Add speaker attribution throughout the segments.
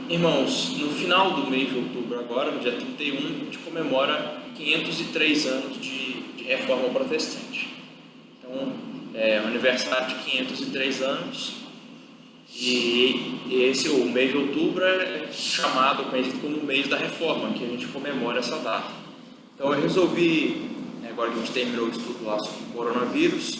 Speaker 1: Irmãos, no final do mês de outubro agora, no dia 31, a gente comemora 503 anos de Reforma Protestante. Então, é o aniversário de 503 anos e o mês de outubro é chamado, conhecido como o mês da Reforma, que a gente comemora essa data. Então eu resolvi, agora que a gente terminou o estudo lá sobre o coronavírus,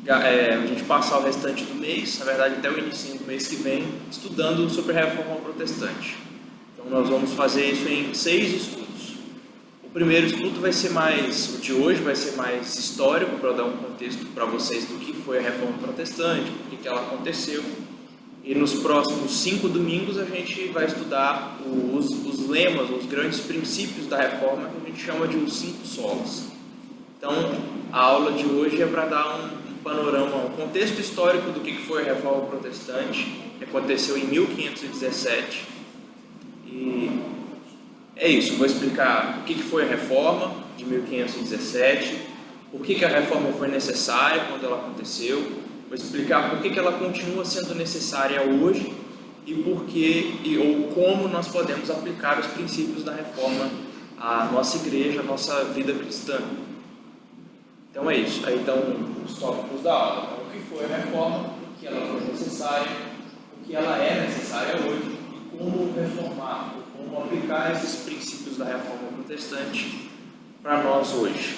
Speaker 1: a gente passar o restante do mês, na verdade até o início do mês que vem, estudando sobre a Reforma Protestante. Então nós vamos fazer isso em 6 estudos. O primeiro estudo o de hoje vai ser mais histórico, para dar um contexto para vocês do que foi a Reforma Protestante, por que ela aconteceu. E nos próximos 5 domingos a gente vai estudar os lemas, os grandes princípios da Reforma, que a gente chama de os 5 solas. Então a aula de hoje é para dar um panorama, um contexto histórico do que foi a Reforma Protestante, que aconteceu em 1517. E é isso, vou explicar o que foi a Reforma de 1517, por que a Reforma foi necessária quando ela aconteceu, vou explicar por que ela continua sendo necessária hoje e ou como nós podemos aplicar os princípios da Reforma à nossa igreja, à nossa vida cristã. Então é isso, aí estão os tópicos da aula. Então, o que foi a Reforma, o que ela foi necessária, o que ela é necessária hoje e como reformar, como aplicar esses princípios da Reforma Protestante para nós hoje.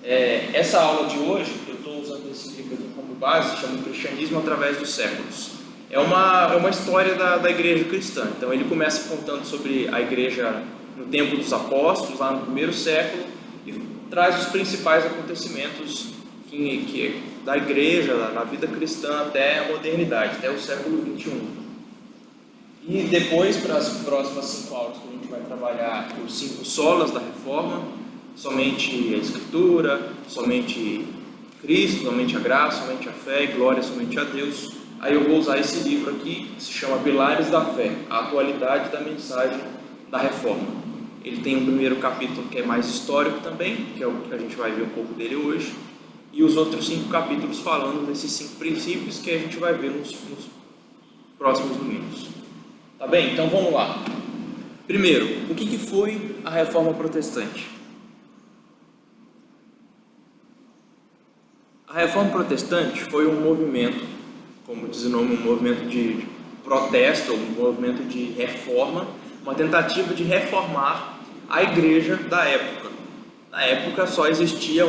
Speaker 1: Essa aula de hoje, eu estou usando esse livro aqui como base, chama Cristianismo através dos séculos. É uma história da igreja cristã. Então ele começa contando sobre a igreja no tempo dos apóstolos, lá no primeiro século, e traz os principais acontecimentos da igreja, na vida cristã até a modernidade, até o século XXI. E depois, para as próximas 5 aulas que a gente vai trabalhar os 5 solas da Reforma, somente a Escritura, somente Cristo, somente a graça, somente a fé, glória somente a Deus. Aí eu vou usar esse livro aqui, que se chama Pilares da Fé, a atualidade da mensagem da Reforma. Ele tem um primeiro capítulo que é mais histórico também, que é o que a gente vai ver um pouco dele hoje, e os outros 5 capítulos falando desses 5 princípios que a gente vai ver nos próximos domingos. Tá bem? Então vamos lá. Primeiro, o que foi a Reforma Protestante? A Reforma Protestante foi um movimento, como diz o nome, um movimento de protesto, um movimento de reforma, uma tentativa de reformar a igreja da época. Na época só existia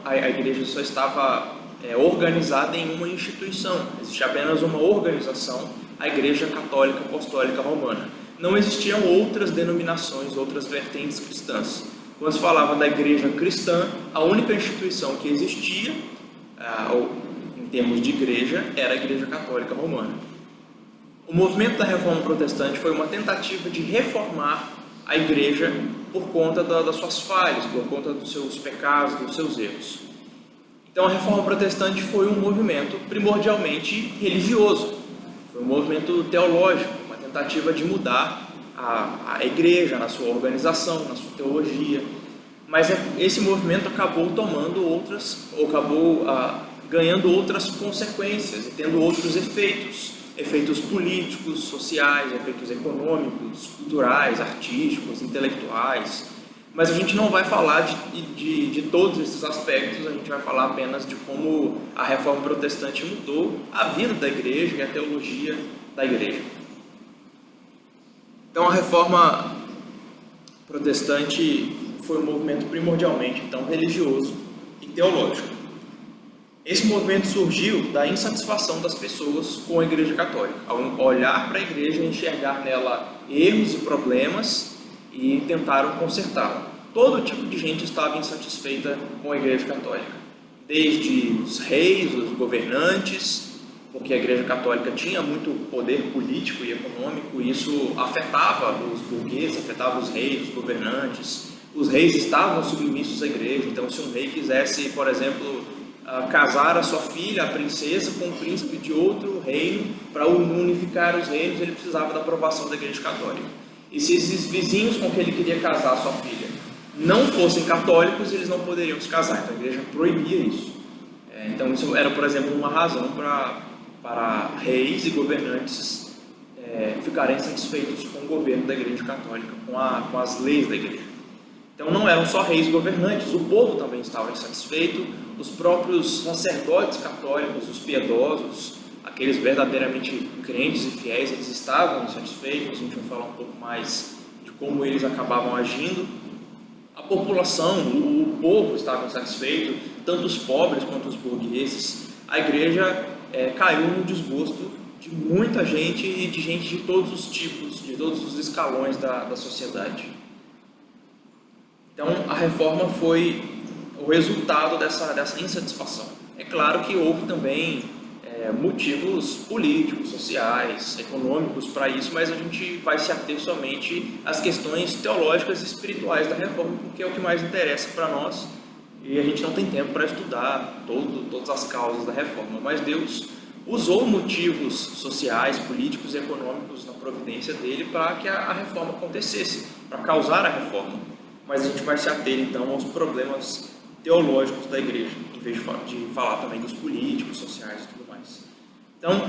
Speaker 1: a igreja só estava organizada em uma instituição, existia apenas uma organização, a Igreja Católica Apostólica Romana. Não existiam outras denominações, outras vertentes cristãs. Quando se falava da igreja cristã, a única instituição que existia, em termos de igreja, era a Igreja Católica Romana. O movimento da Reforma Protestante foi uma tentativa de reformar a igreja por conta das suas falhas, por conta dos seus pecados, dos seus erros. Então a Reforma Protestante foi um movimento primordialmente religioso, foi um movimento teológico, uma tentativa de mudar a igreja na sua organização, na sua teologia. Mas esse movimento acabou ganhando outras consequências e tendo outros efeitos políticos, sociais, efeitos econômicos, culturais, artísticos, intelectuais. Mas a gente não vai falar de todos esses aspectos, a gente vai falar apenas de como a Reforma Protestante mudou a vida da igreja e a teologia da igreja. Então a Reforma Protestante foi um movimento primordialmente então, religioso e teológico. Esse movimento surgiu da insatisfação das pessoas com a Igreja Católica, ao olhar para a Igreja e enxergar nela erros e problemas e tentaram consertá-la. Todo tipo de gente estava insatisfeita com a Igreja Católica, desde os reis, os governantes, porque a Igreja Católica tinha muito poder político e econômico, e isso afetava os burgueses, afetava os reis, os governantes. Os reis estavam submissos à Igreja, então se um rei quisesse, por exemplo, casar a sua filha, a princesa, com um príncipe de outro reino, para unificar os reinos, ele precisava da aprovação da Igreja Católica. E se esses vizinhos com que ele queria casar a sua filha não fossem católicos, eles não poderiam se casar. Então a Igreja proibia isso. Então isso era, por exemplo, uma razão para reis e governantes ficarem satisfeitos com o governo da Igreja Católica, com as leis da Igreja. Então não eram só reis governantes, o povo também estava insatisfeito, os próprios sacerdotes católicos, os piedosos, aqueles verdadeiramente crentes e fiéis, eles estavam insatisfeitos. A gente vai falar um pouco mais de como eles acabavam agindo. A população, o povo estava insatisfeito, tanto os pobres quanto os burgueses. A igreja caiu no desgosto de muita gente e de gente de todos os tipos, de todos os escalões da sociedade. Então a reforma foi o resultado dessa insatisfação. É claro que houve também motivos políticos, sociais, econômicos para isso, mas a gente vai se ater somente às questões teológicas e espirituais da reforma, porque é o que mais interessa para nós, e a gente não tem tempo para estudar todas as causas da reforma, mas Deus usou motivos sociais, políticos e econômicos na providência dele para que a reforma acontecesse, para causar a reforma. Mas a gente vai se ater então aos problemas teológicos da igreja, em vez de falar também dos políticos, sociais e tudo mais. Então,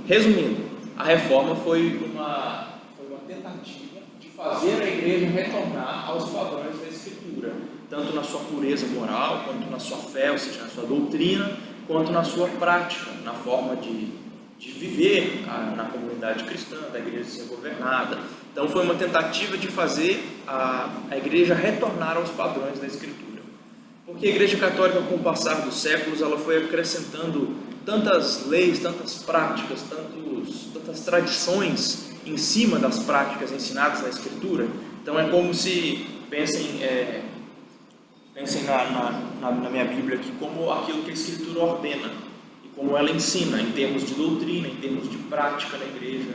Speaker 1: resumindo, a reforma foi uma tentativa de fazer a igreja retornar aos padrões da Escritura, tanto na sua pureza moral, quanto na sua fé, ou seja, na sua doutrina, quanto na sua prática, na forma de viver na comunidade cristã, da igreja ser governada. Então foi uma tentativa de fazer a igreja retornar aos padrões da Escritura. Porque a Igreja Católica, com o passar dos séculos, ela foi acrescentando tantas leis, tantas práticas, tantas tradições em cima das práticas ensinadas na Escritura. Então é como se, pensem na minha Bíblia aqui, como aquilo que a Escritura ordena e como ela ensina em termos de doutrina, em termos de prática na igreja.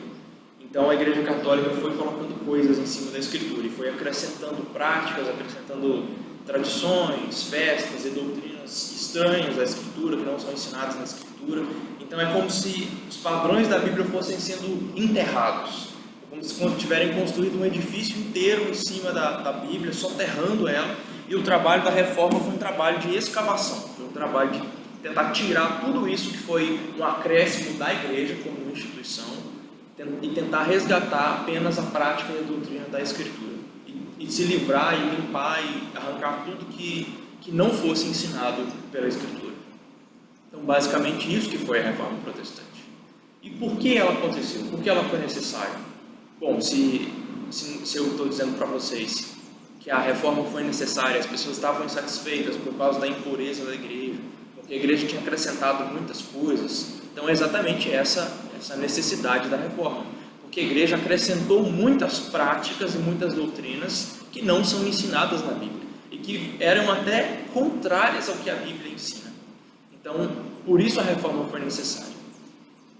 Speaker 1: Então a Igreja Católica foi colocando coisas em cima da Escritura e foi acrescentando práticas, acrescentando tradições, festas e doutrinas estranhas à Escritura, que não são ensinadas na Escritura. Então é como se os padrões da Bíblia fossem sendo enterrados, como se tiverem construído um edifício inteiro em cima da Bíblia, soterrando ela. E o trabalho da reforma foi um trabalho de escavação, foi um trabalho de tentar tirar tudo isso que foi um acréscimo da igreja como instituição e tentar resgatar apenas a prática e a doutrina da Escritura e se livrar e limpar e arrancar tudo que não fosse ensinado pela Escritura. Então basicamente isso que foi a reforma protestante. E por que ela aconteceu? Por que ela foi necessária? Bom, se eu estou dizendo para vocês que a reforma foi necessária, as pessoas estavam insatisfeitas por causa da impureza da igreja, porque a igreja tinha acrescentado muitas coisas. Então é exatamente essa necessidade da reforma, porque a igreja acrescentou muitas práticas e muitas doutrinas que não são ensinadas na Bíblia e que eram até contrárias ao que a Bíblia ensina. Então, por isso a reforma foi necessária.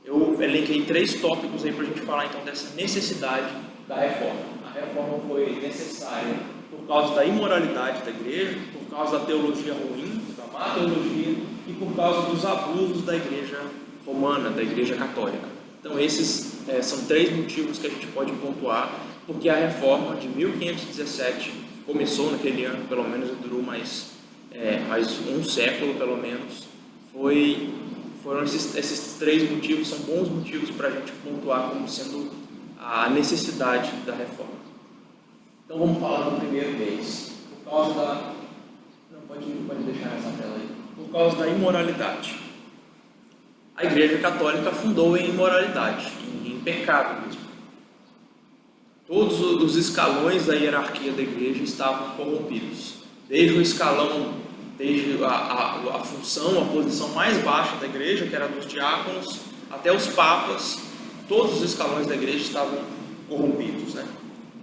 Speaker 1: Eu elenquei 3 tópicos aí para a gente falar então dessa necessidade da reforma. A reforma foi necessária por causa da imoralidade da igreja, por causa da teologia ruim, da má teologia, e por causa dos abusos da igreja romana, da igreja católica. Então esses são 3 motivos que a gente pode pontuar, porque a reforma de 1517 começou naquele ano, pelo menos durou mais um século pelo menos. Foram esses 3 motivos, são bons motivos para a gente pontuar como sendo a necessidade da reforma. Então vamos falar do primeiro deles, por causa da... Não, pode deixar essa tela aí. Por causa da imoralidade. A Igreja Católica fundou em imoralidade, em pecado mesmo. Todos os escalões da hierarquia da igreja estavam corrompidos. Desde o escalão, desde a função, a posição mais baixa da igreja, que era dos diáconos, até os papas, todos os escalões da igreja estavam corrompidos, né?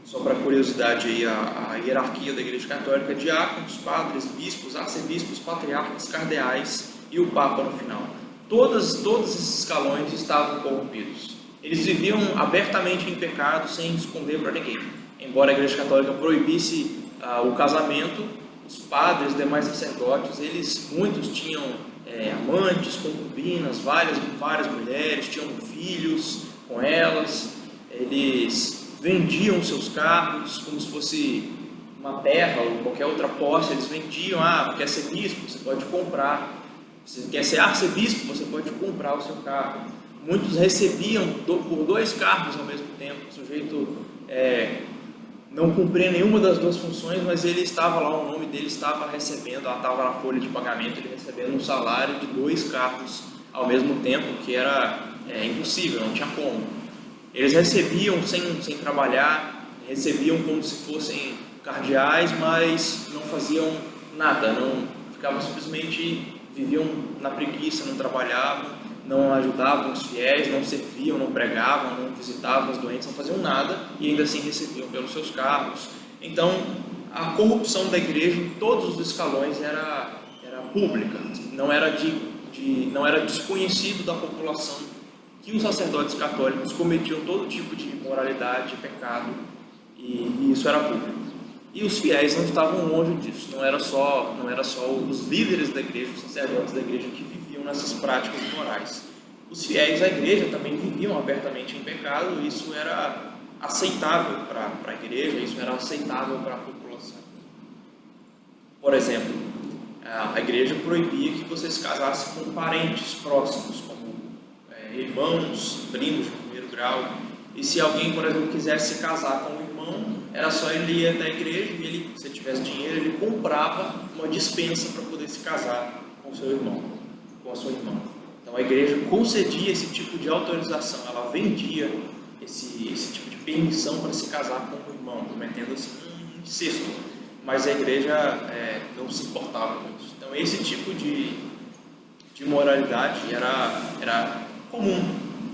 Speaker 1: Só para curiosidade aí, a hierarquia da Igreja Católica: diáconos, padres, bispos, arcebispos, patriarcas, cardeais e o Papa no final. Todos esses escalões estavam corrompidos. Eles viviam abertamente em pecado, sem esconder para ninguém. Embora a Igreja Católica proibisse o casamento, os padres, demais sacerdotes, muitos tinham amantes, concubinas, várias mulheres, tinham filhos com elas. Eles vendiam seus cargos como se fosse uma terra ou qualquer outra posse. Eles vendiam: quer ser bispo? Você pode comprar. Você quer ser arcebispo? Você pode comprar o seu cargo. Muitos recebiam por 2 cargos ao mesmo tempo. O sujeito não cumpria nenhuma das 2 funções, mas ele estava lá, o nome dele estava recebendo, ela estava na folha de pagamento, ele recebendo um salário de 2 cargos ao mesmo tempo, que era impossível, não tinha como. Eles recebiam sem trabalhar, recebiam como se fossem cardeais, mas não faziam nada, não ficavam simplesmente, viviam na preguiça, não trabalhavam, não ajudavam os fiéis, não serviam, não pregavam, não visitavam os doentes, não faziam nada e ainda assim recebiam pelos seus cargos. Então, a corrupção da igreja em todos os escalões era pública, não era desconhecido da população que os sacerdotes católicos cometiam todo tipo de imoralidade, de pecado, e isso era público. E os fiéis não estavam longe disso, não era só os líderes da igreja, os sacerdotes da igreja que viviam nessas práticas imorais. Os fiéis da igreja também viviam abertamente em pecado, e isso era aceitável para a igreja, isso era aceitável para a população. Por exemplo, a igreja proibia que você se casasse com parentes próximos, como irmãos, primos de primeiro grau. E se alguém, por exemplo, quisesse se casar com um irmão, era só ele ir até a igreja e ele, se tivesse dinheiro, ele comprava uma dispensa para poder se casar com seu irmão, com a sua irmã. Então a igreja concedia esse tipo de autorização, ela vendia esse tipo de permissão para se casar com o irmão, cometendo assim um incesto. Mas a igreja não se importava com isso. Então esse tipo de moralidade era comum,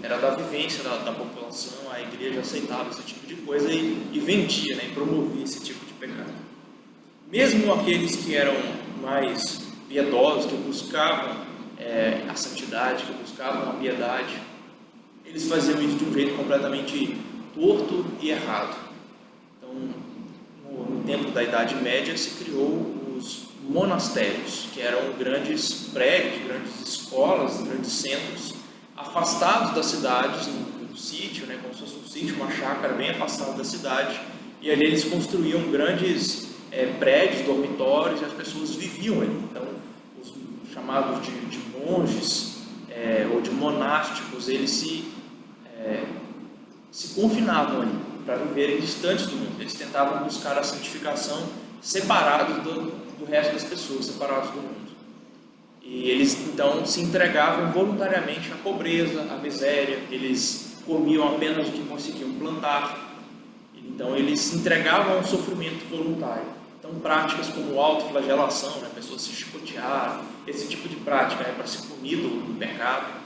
Speaker 1: era da vivência da população. A igreja aceitava esse tipo de coisa e vendia, e promovia esse tipo de pecado. Mesmo aqueles que eram mais piedosos, que buscavam a santidade, que buscavam a piedade, eles faziam isso de um jeito completamente torto e errado. Então, no tempo da Idade Média, se criou os monastérios, que eram grandes prédios, grandes escolas, grandes centros, afastados das cidades, num sítio, como se fosse um sítio, uma chácara bem afastado da cidade, e ali eles construíam grandes prédios, dormitórios, e as pessoas viviam ali. Então, os chamados de monges ou de monásticos, eles se confinavam ali para viverem distantes do mundo. Eles tentavam buscar a santificação separados do resto das pessoas, separados do mundo. E eles então se entregavam voluntariamente à pobreza, à miséria. Eles comiam apenas o que conseguiam plantar. Então eles se entregavam ao sofrimento voluntário. Então práticas como autoflagelação, pessoas se chicotear, esse tipo de prática para ser punido do pecado.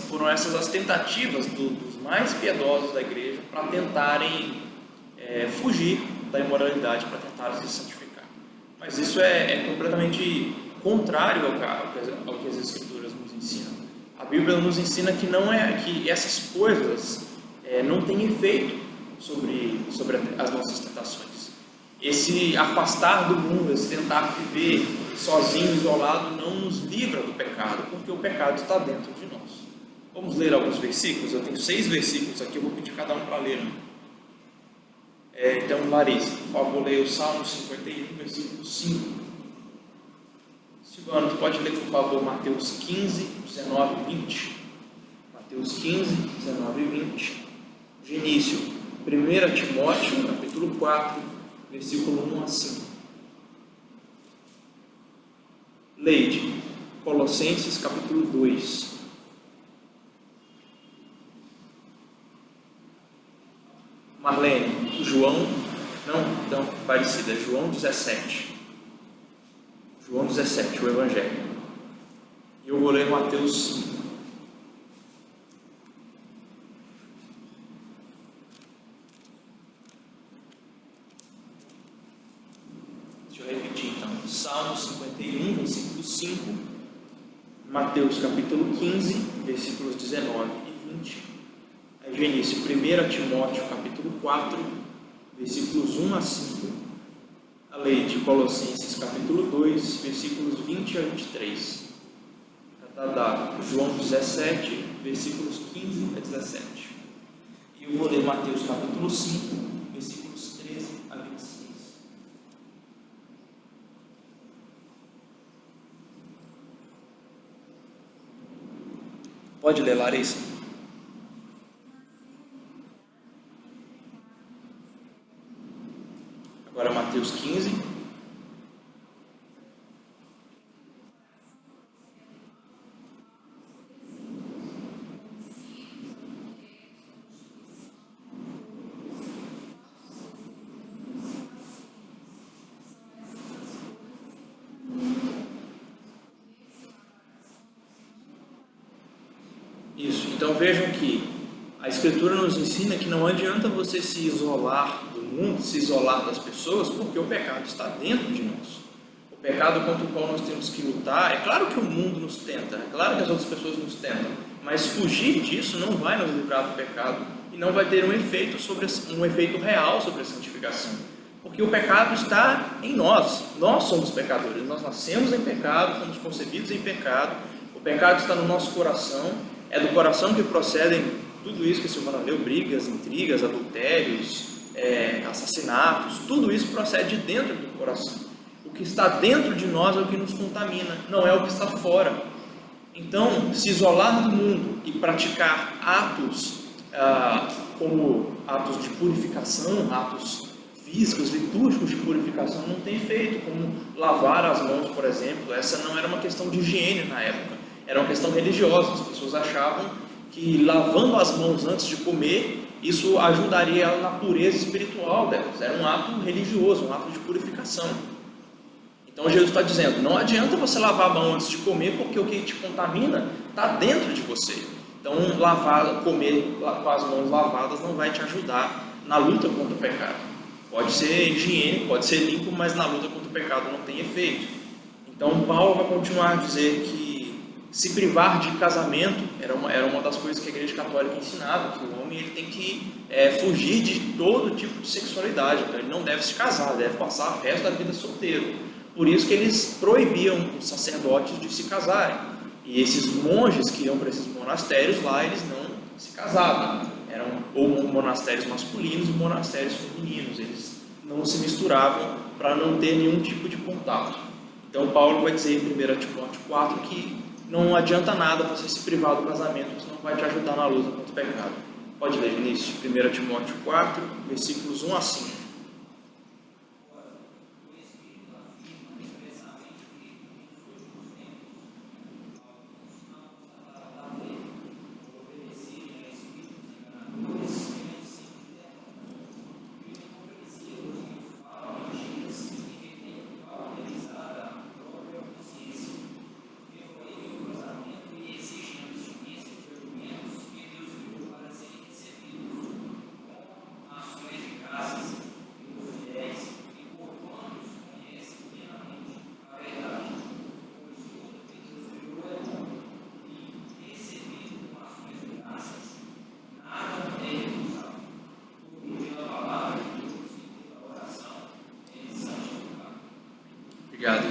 Speaker 1: Foram essas as tentativas dos mais piedosos da igreja para tentarem fugir da imoralidade, para tentarem se santificar. Mas isso é completamente contrário ao que as Escrituras nos ensinam. A Bíblia nos ensina que essas coisas não têm efeito sobre as nossas tentações. Esse afastar do mundo, esse tentar viver sozinho, isolado, não nos livra do pecado, porque o pecado está dentro de nós. Vamos ler alguns versículos? Eu tenho 6 versículos aqui, eu vou pedir cada um para ler. Então, Larissa, por favor, leia o Salmo 51, versículo 5. Silvano, tu pode ler, por favor, Mateus 15, 19 e 20. Mateus 15, 19 e 20. Vinícius, 1 Timóteo, capítulo 4, versículo 1 a 5. Leide, Colossenses, capítulo 2. Marlene, João 17. João 17, o Evangelho. E eu vou ler Mateus 5. Deixa eu repetir então. Salmo 51, versículo 5. Mateus capítulo 15, versículos 19 e 20. Vinícius, 1 Timóteo capítulo 4, versículos 1 a 5. A lei de Colossenses capítulo 2, versículos 20 a 23. João 17, versículos 15 a 17. E eu vou ler Mateus capítulo 5, versículos 13 a 26. Pode ler, Larissa. Agora Mateus 15. Isso, então vejam que a Escritura nos ensina que não adianta você se isolar do mundo, se isolar das pessoas, porque o pecado está dentro de nós. O pecado contra o qual nós temos que lutar, é claro que o mundo nos tenta, é claro que as outras pessoas nos tentam, mas fugir disso não vai nos livrar do pecado e não vai ter um efeito real sobre a santificação. Porque o pecado está em nós somos pecadores, nós nascemos em pecado, fomos concebidos em pecado, o pecado está no nosso coração, é do coração que procedem tudo isso que a Silvana leu, brigas, intrigas, adultérios, assassinatos, tudo isso procede de dentro do coração. O que está dentro de nós é o que nos contamina, não é o que está fora. Então, se isolar do mundo e praticar atos como atos de purificação, atos físicos, litúrgicos de purificação, não tem efeito, como lavar as mãos, por exemplo. Essa não era uma questão de higiene na época, era uma questão religiosa. As pessoas achavam que lavando as mãos antes de comer, isso ajudaria ela na pureza espiritual delas. Era um ato religioso, um ato de purificação. Então Jesus está dizendo, não adianta você lavar a mão antes de comer, porque o que te contamina está dentro de você. Então comer com as mãos lavadas não vai te ajudar na luta contra o pecado. Pode ser higiênico, pode ser limpo, mas na luta contra o pecado não tem efeito. Então Paulo vai continuar a dizer que se privar de casamento era uma das coisas que a Igreja Católica ensinava, que o homem ele tem que fugir de todo tipo de sexualidade. Então ele não deve se casar, deve passar o resto da vida solteiro. Por isso que eles proibiam os sacerdotes de se casarem. E esses monges que iam para esses monastérios lá, eles não se casavam. Eram ou monastérios masculinos e monastérios femininos. Eles não se misturavam para não ter nenhum tipo de contato. Então Paulo vai dizer em 1 Timóteo 4 que não adianta nada você se privar do casamento, isso não vai te ajudar na luta contra o pecado. Pode ler, Vinícius, 1 Timóteo 4, versículos 1 a 5.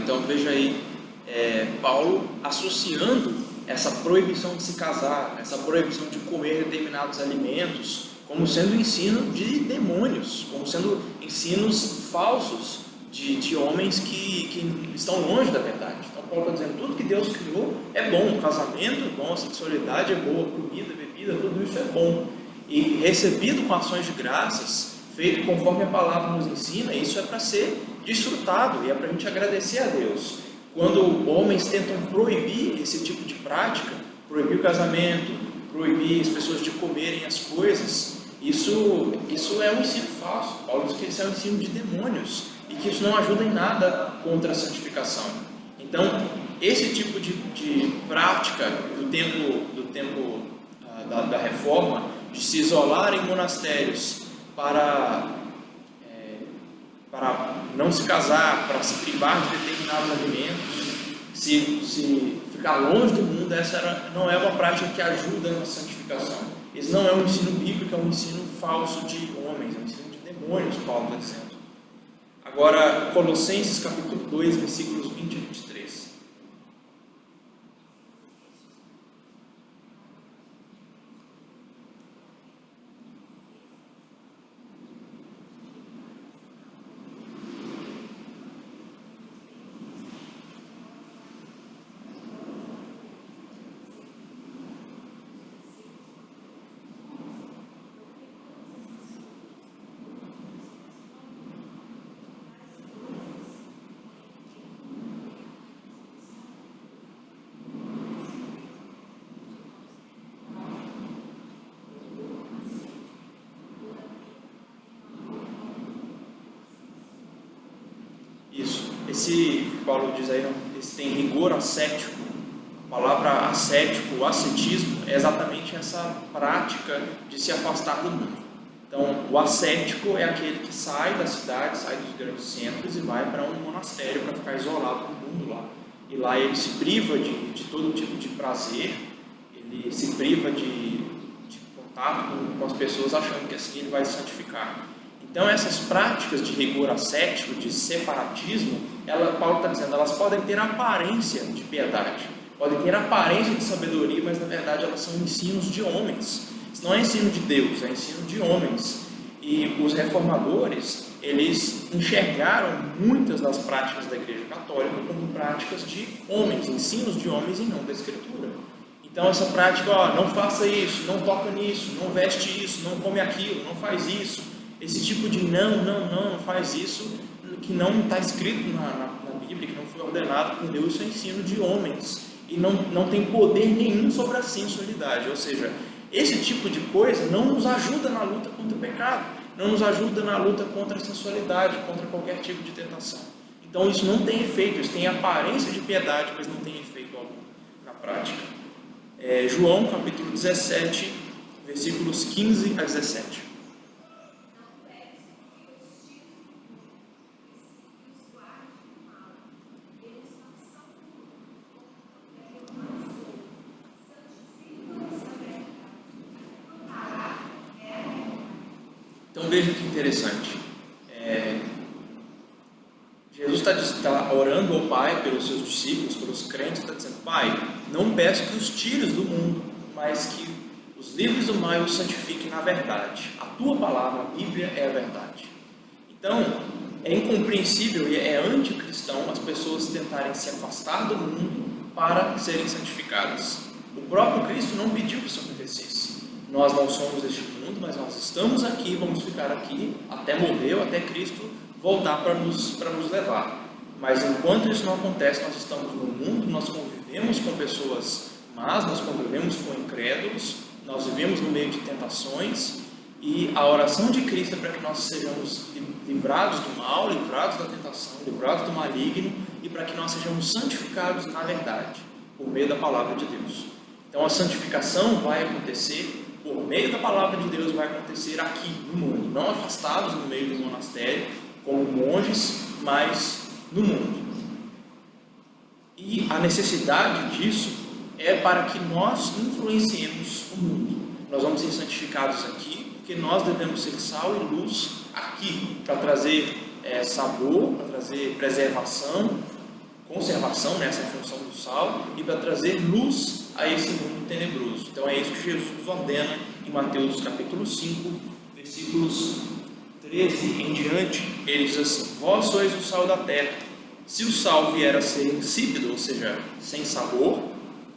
Speaker 1: Então veja aí, Paulo associando essa proibição de se casar, essa proibição de comer determinados alimentos, como sendo ensino de demônios, como sendo ensinos falsos de homens que estão longe da verdade. Então Paulo está dizendo, tudo que Deus criou é bom, o casamento é bom, a sexualidade é boa, comida, bebida, tudo isso é bom. E recebido com ações de graças, feito conforme a palavra nos ensina, isso é para ser desfrutado e é para a gente agradecer a Deus. Quando homens tentam proibir esse tipo de prática, proibir o casamento, proibir as pessoas de comerem as coisas, isso é um ensino falso. Paulo diz que isso é um ensino de demônios e que isso não ajuda em nada contra a santificação. Então, esse tipo de prática do tempo da reforma, de se isolar em monastérios para não se casar, para se privar de determinados alimentos, se ficar longe do mundo, essa não é uma prática que ajuda na santificação. Esse não é um ensino bíblico, é um ensino falso de homens, é um ensino de demônios, Paulo está dizendo. Agora, Colossenses capítulo 2, versículos 20 e 23. esse que Paulo diz aí, esse tem rigor ascético. A palavra ascético, o ascetismo, é exatamente essa prática de se afastar do mundo. Então, o ascético é aquele que sai da cidade, sai dos grandes centros e vai para um monastério para ficar isolado do mundo lá. E lá ele se priva de todo tipo de prazer, ele se priva de contato com as pessoas, achando que assim ele vai se santificar. Então, essas práticas de rigor ascético, de separatismo, Paulo está dizendo, elas podem ter aparência de piedade, podem ter aparência de sabedoria, mas na verdade elas são ensinos de homens. Isso não é ensino de Deus, é ensino de homens. E os reformadores, eles enxergaram muitas das práticas da Igreja Católica como práticas de homens, ensinos de homens e não da Escritura. Então essa prática, não faça isso, não toca nisso, não veste isso, não come aquilo, não faz isso. Esse tipo de não faz isso, que não está escrito na Bíblia, que não foi ordenado por Deus, isso é ensino de homens. E não tem poder nenhum sobre a sensualidade. Ou seja, esse tipo de coisa não nos ajuda na luta contra o pecado, não nos ajuda na luta contra a sensualidade, contra qualquer tipo de tentação. Então isso não tem efeito, isso tem aparência de piedade, mas não tem efeito algum na prática. João capítulo 17, versículos 15 a 17. Então veja que interessante, Jesus está orando ao Pai pelos seus discípulos, pelos crentes, está dizendo, Pai, não peço que os tires do mundo, mas que os livres do mal os santifiquem na verdade. A tua palavra, a Bíblia, é a verdade. Então, é incompreensível e é anticristão as pessoas tentarem se afastar do mundo para serem santificadas. O próprio Cristo não pediu que isso acontecesse. Nós não somos deste mundo, mas nós estamos aqui, vamos ficar aqui até morrer ou até Cristo voltar para nos levar. Mas enquanto isso não acontece, nós estamos no mundo, nós convivemos com pessoas más, nós convivemos com incrédulos, nós vivemos no meio de tentações, e a oração de Cristo é para que nós sejamos livrados do mal, livrados da tentação, livrados do maligno, e para que nós sejamos santificados na verdade, por meio da palavra de Deus. Então a santificação vai acontecer por meio da palavra de Deus, vai acontecer aqui no mundo, não afastados no meio do monastério, como monges, mas no mundo. E a necessidade disso é para que nós influenciemos o mundo. Nós vamos ser santificados aqui, porque nós devemos ser sal e luz aqui, para trazer sabor, para trazer preservação, conservação, nessa função do sal, e para trazer luz a esse mundo tenebroso. Então é isso que Jesus nos ordena em Mateus capítulo 5, versículos 13 em diante. Ele diz assim, vós sois o sal da terra. Se o sal vier a ser insípido, ou seja, sem sabor,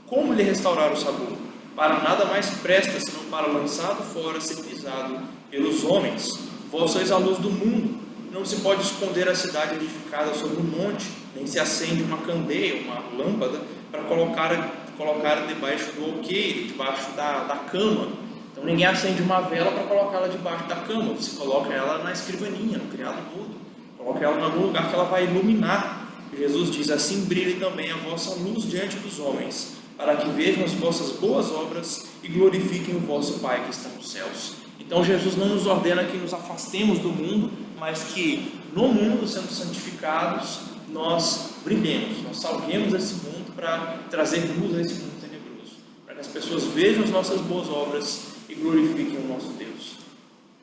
Speaker 1: como lhe restaurar o sabor? Para nada mais presta, senão para lançado fora, ser pisado pelos homens. Vós sois a luz do mundo. Não se pode esconder a cidade edificada sobre um monte, nem se acende uma candeia, uma lâmpada, para colocar debaixo do alqueire, debaixo da cama. Então ninguém acende uma vela para colocá-la debaixo da cama, você coloca ela na escrivaninha, no criado mudo, coloca ela em algum lugar que ela vai iluminar. Jesus diz, assim brilhe também a vossa luz diante dos homens, para que vejam as vossas boas obras e glorifiquem o vosso Pai que está nos céus. Então Jesus não nos ordena que nos afastemos do mundo, mas que no mundo, sendo santificados, nós brilhemos, nós salguemos esse mundo para trazer luz a esse mundo tenebroso, para que as pessoas vejam as nossas boas obras e glorifiquem o nosso Deus.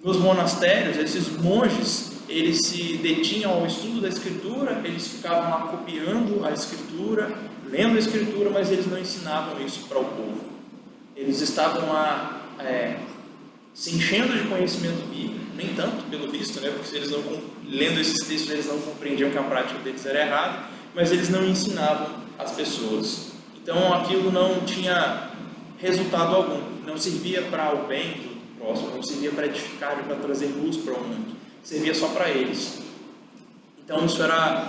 Speaker 1: Nos monastérios, esses monges, eles se detinham ao estudo da Escritura, eles ficavam lá copiando a Escritura, lendo a Escritura, mas eles não ensinavam isso para o povo. Eles estavam lá se enchendo de conhecimento bíblico, nem tanto pelo visto, porque se eles não, lendo esses textos eles não compreendiam que a prática deles era errada, mas eles não ensinavam as pessoas. Então aquilo não tinha resultado algum, não servia para o bem do próximo, não servia para edificar e para trazer luz para o mundo, servia só para eles. Então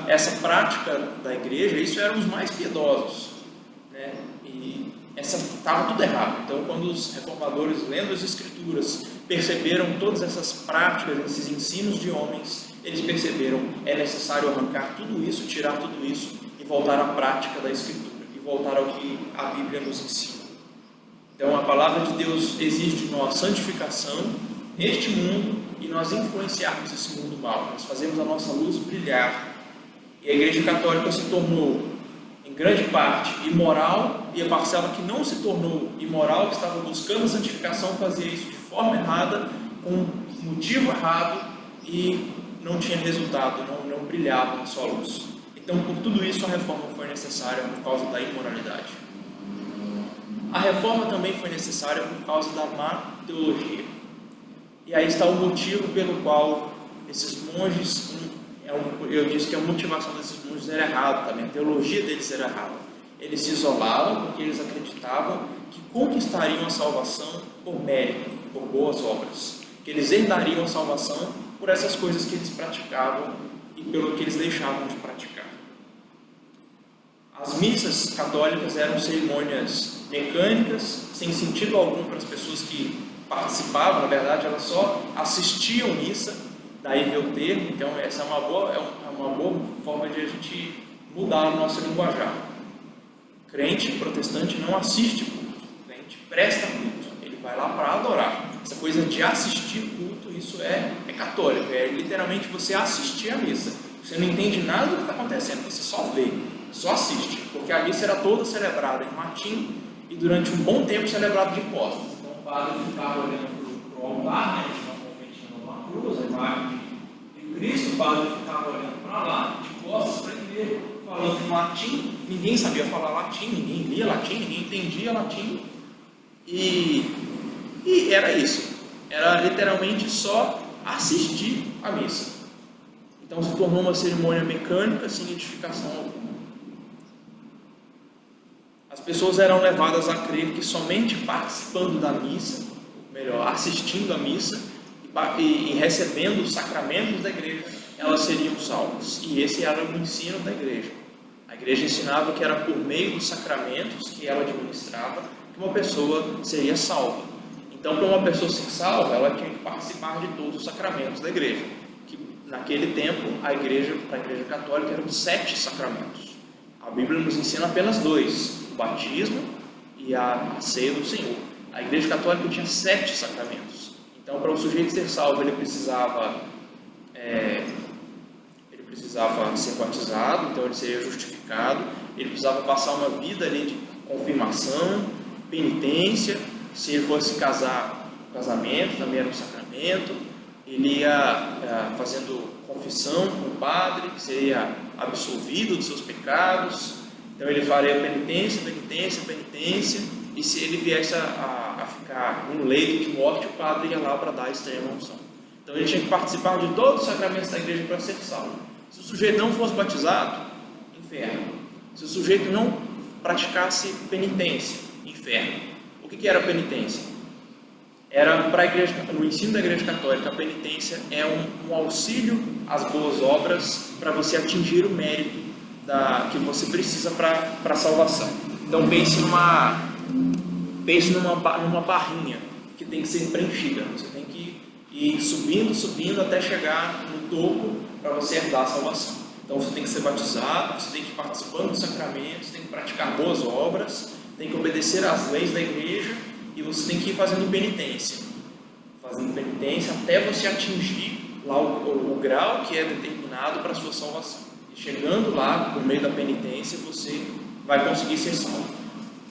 Speaker 1: essa prática da igreja, isso eram os mais piedosos, e estava tudo errado. Então quando os reformadores, lendo as Escrituras, perceberam todas essas práticas, esses ensinos de homens, eles perceberam, é necessário arrancar tudo isso, tirar tudo isso e voltar à prática da Escritura, e voltar ao que a Bíblia nos ensina. Então a palavra de Deus exige de nós santificação neste mundo e nós influenciarmos esse mundo mal, nós fazemos a nossa luz brilhar. E a Igreja Católica se tornou, em grande parte, imoral, e a parcela que não se tornou imoral, que estava buscando a santificação, fazia isso de forma errada, com motivo errado, e não tinha resultado, não brilhava na sua luz. Então, por tudo isso, a reforma foi necessária por causa da imoralidade. A reforma também foi necessária por causa da má teologia. E aí está o motivo pelo qual esses monges, eu disse que a motivação desses monges era errada também, a teologia deles era errada. Eles se isolavam porque eles acreditavam que conquistariam a salvação por mérito, por boas obras, que eles herdariam a salvação por essas coisas que eles praticavam e pelo que eles deixavam de praticar. As missas católicas eram cerimônias mecânicas, sem sentido algum para as pessoas que participavam, na verdade elas só assistiam missa, daí veio o termo. Então essa é uma boa forma de a gente mudar o nosso linguajar. Crente protestante não assiste culto, crente presta culto, ele vai lá para adorar. Essa coisa de assistir culto, isso é católico, é literalmente você assistir a missa. Você não entende nada do que está acontecendo, você só vê, só assiste, porque a missa era toda celebrada em latim e durante um bom tempo celebrada de costas. Então o padre ficava olhando para o altar, né, normalmente numa cruz, a imagem de Cristo, o padre ficava olhando para lá, de costas para ele, falando em latim. Ninguém sabia falar latim, ninguém lia latim, ninguém entendia latim, e era isso, era literalmente só assistir a missa. Então se tornou uma cerimônia mecânica sem edificação alguma. As pessoas eram levadas a crer que somente participando da missa, melhor, assistindo a missa e recebendo os sacramentos da igreja, elas seriam salvas. E esse era o ensino da igreja. A igreja ensinava que era por meio dos sacramentos que ela administrava que uma pessoa seria salva. Então, para uma pessoa ser salva, ela tinha que participar de todos os sacramentos da igreja. Que naquele tempo, para a igreja católica, eram 7 sacramentos. A Bíblia nos ensina apenas 2, o batismo e a ceia do Senhor. A igreja católica tinha 7 sacramentos. Então, para o sujeito ser salvo, ele precisava ser batizado, então ele seria justificado, ele precisava passar uma vida ali de confirmação, penitência. Se ele fosse casar, casamento também era um sacramento. Ele ia fazendo confissão com o padre, seria absolvido dos seus pecados. Então ele faria penitência, e se ele viesse a ficar no leito de morte, o padre ia lá para dar a extrema unção. Então ele tinha que participar de todos os sacramentos da igreja para ser salvo. Se o sujeito não fosse batizado, inferno. Se o sujeito não praticasse penitência, inferno. O que era penitência? Era para a igreja, no ensino da igreja católica, a penitência é um auxílio às boas obras para você atingir o mérito que você precisa para a salvação. Então pense numa barrinha que tem que ser preenchida. Você tem que ir subindo até chegar no topo para você herdar a salvação. Então você tem que ser batizado, você tem que ir participando dos sacramentos, tem que praticar boas obras, tem que obedecer às leis da igreja, e você tem que ir fazendo penitência até você atingir lá o grau que é determinado para a sua salvação. E chegando lá, por meio da penitência, você vai conseguir ser salvo.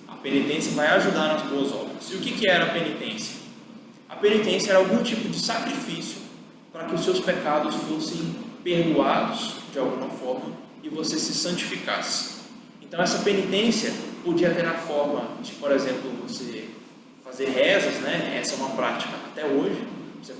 Speaker 1: A penitência vai ajudar nas boas obras. E o que era a penitência? A penitência era algum tipo de sacrifício para que os seus pecados fossem perdoados de alguma forma e você se santificasse. Então essa penitência podia ter a forma de, por exemplo, você fazer rezas, né? Essa é uma prática até hoje. Você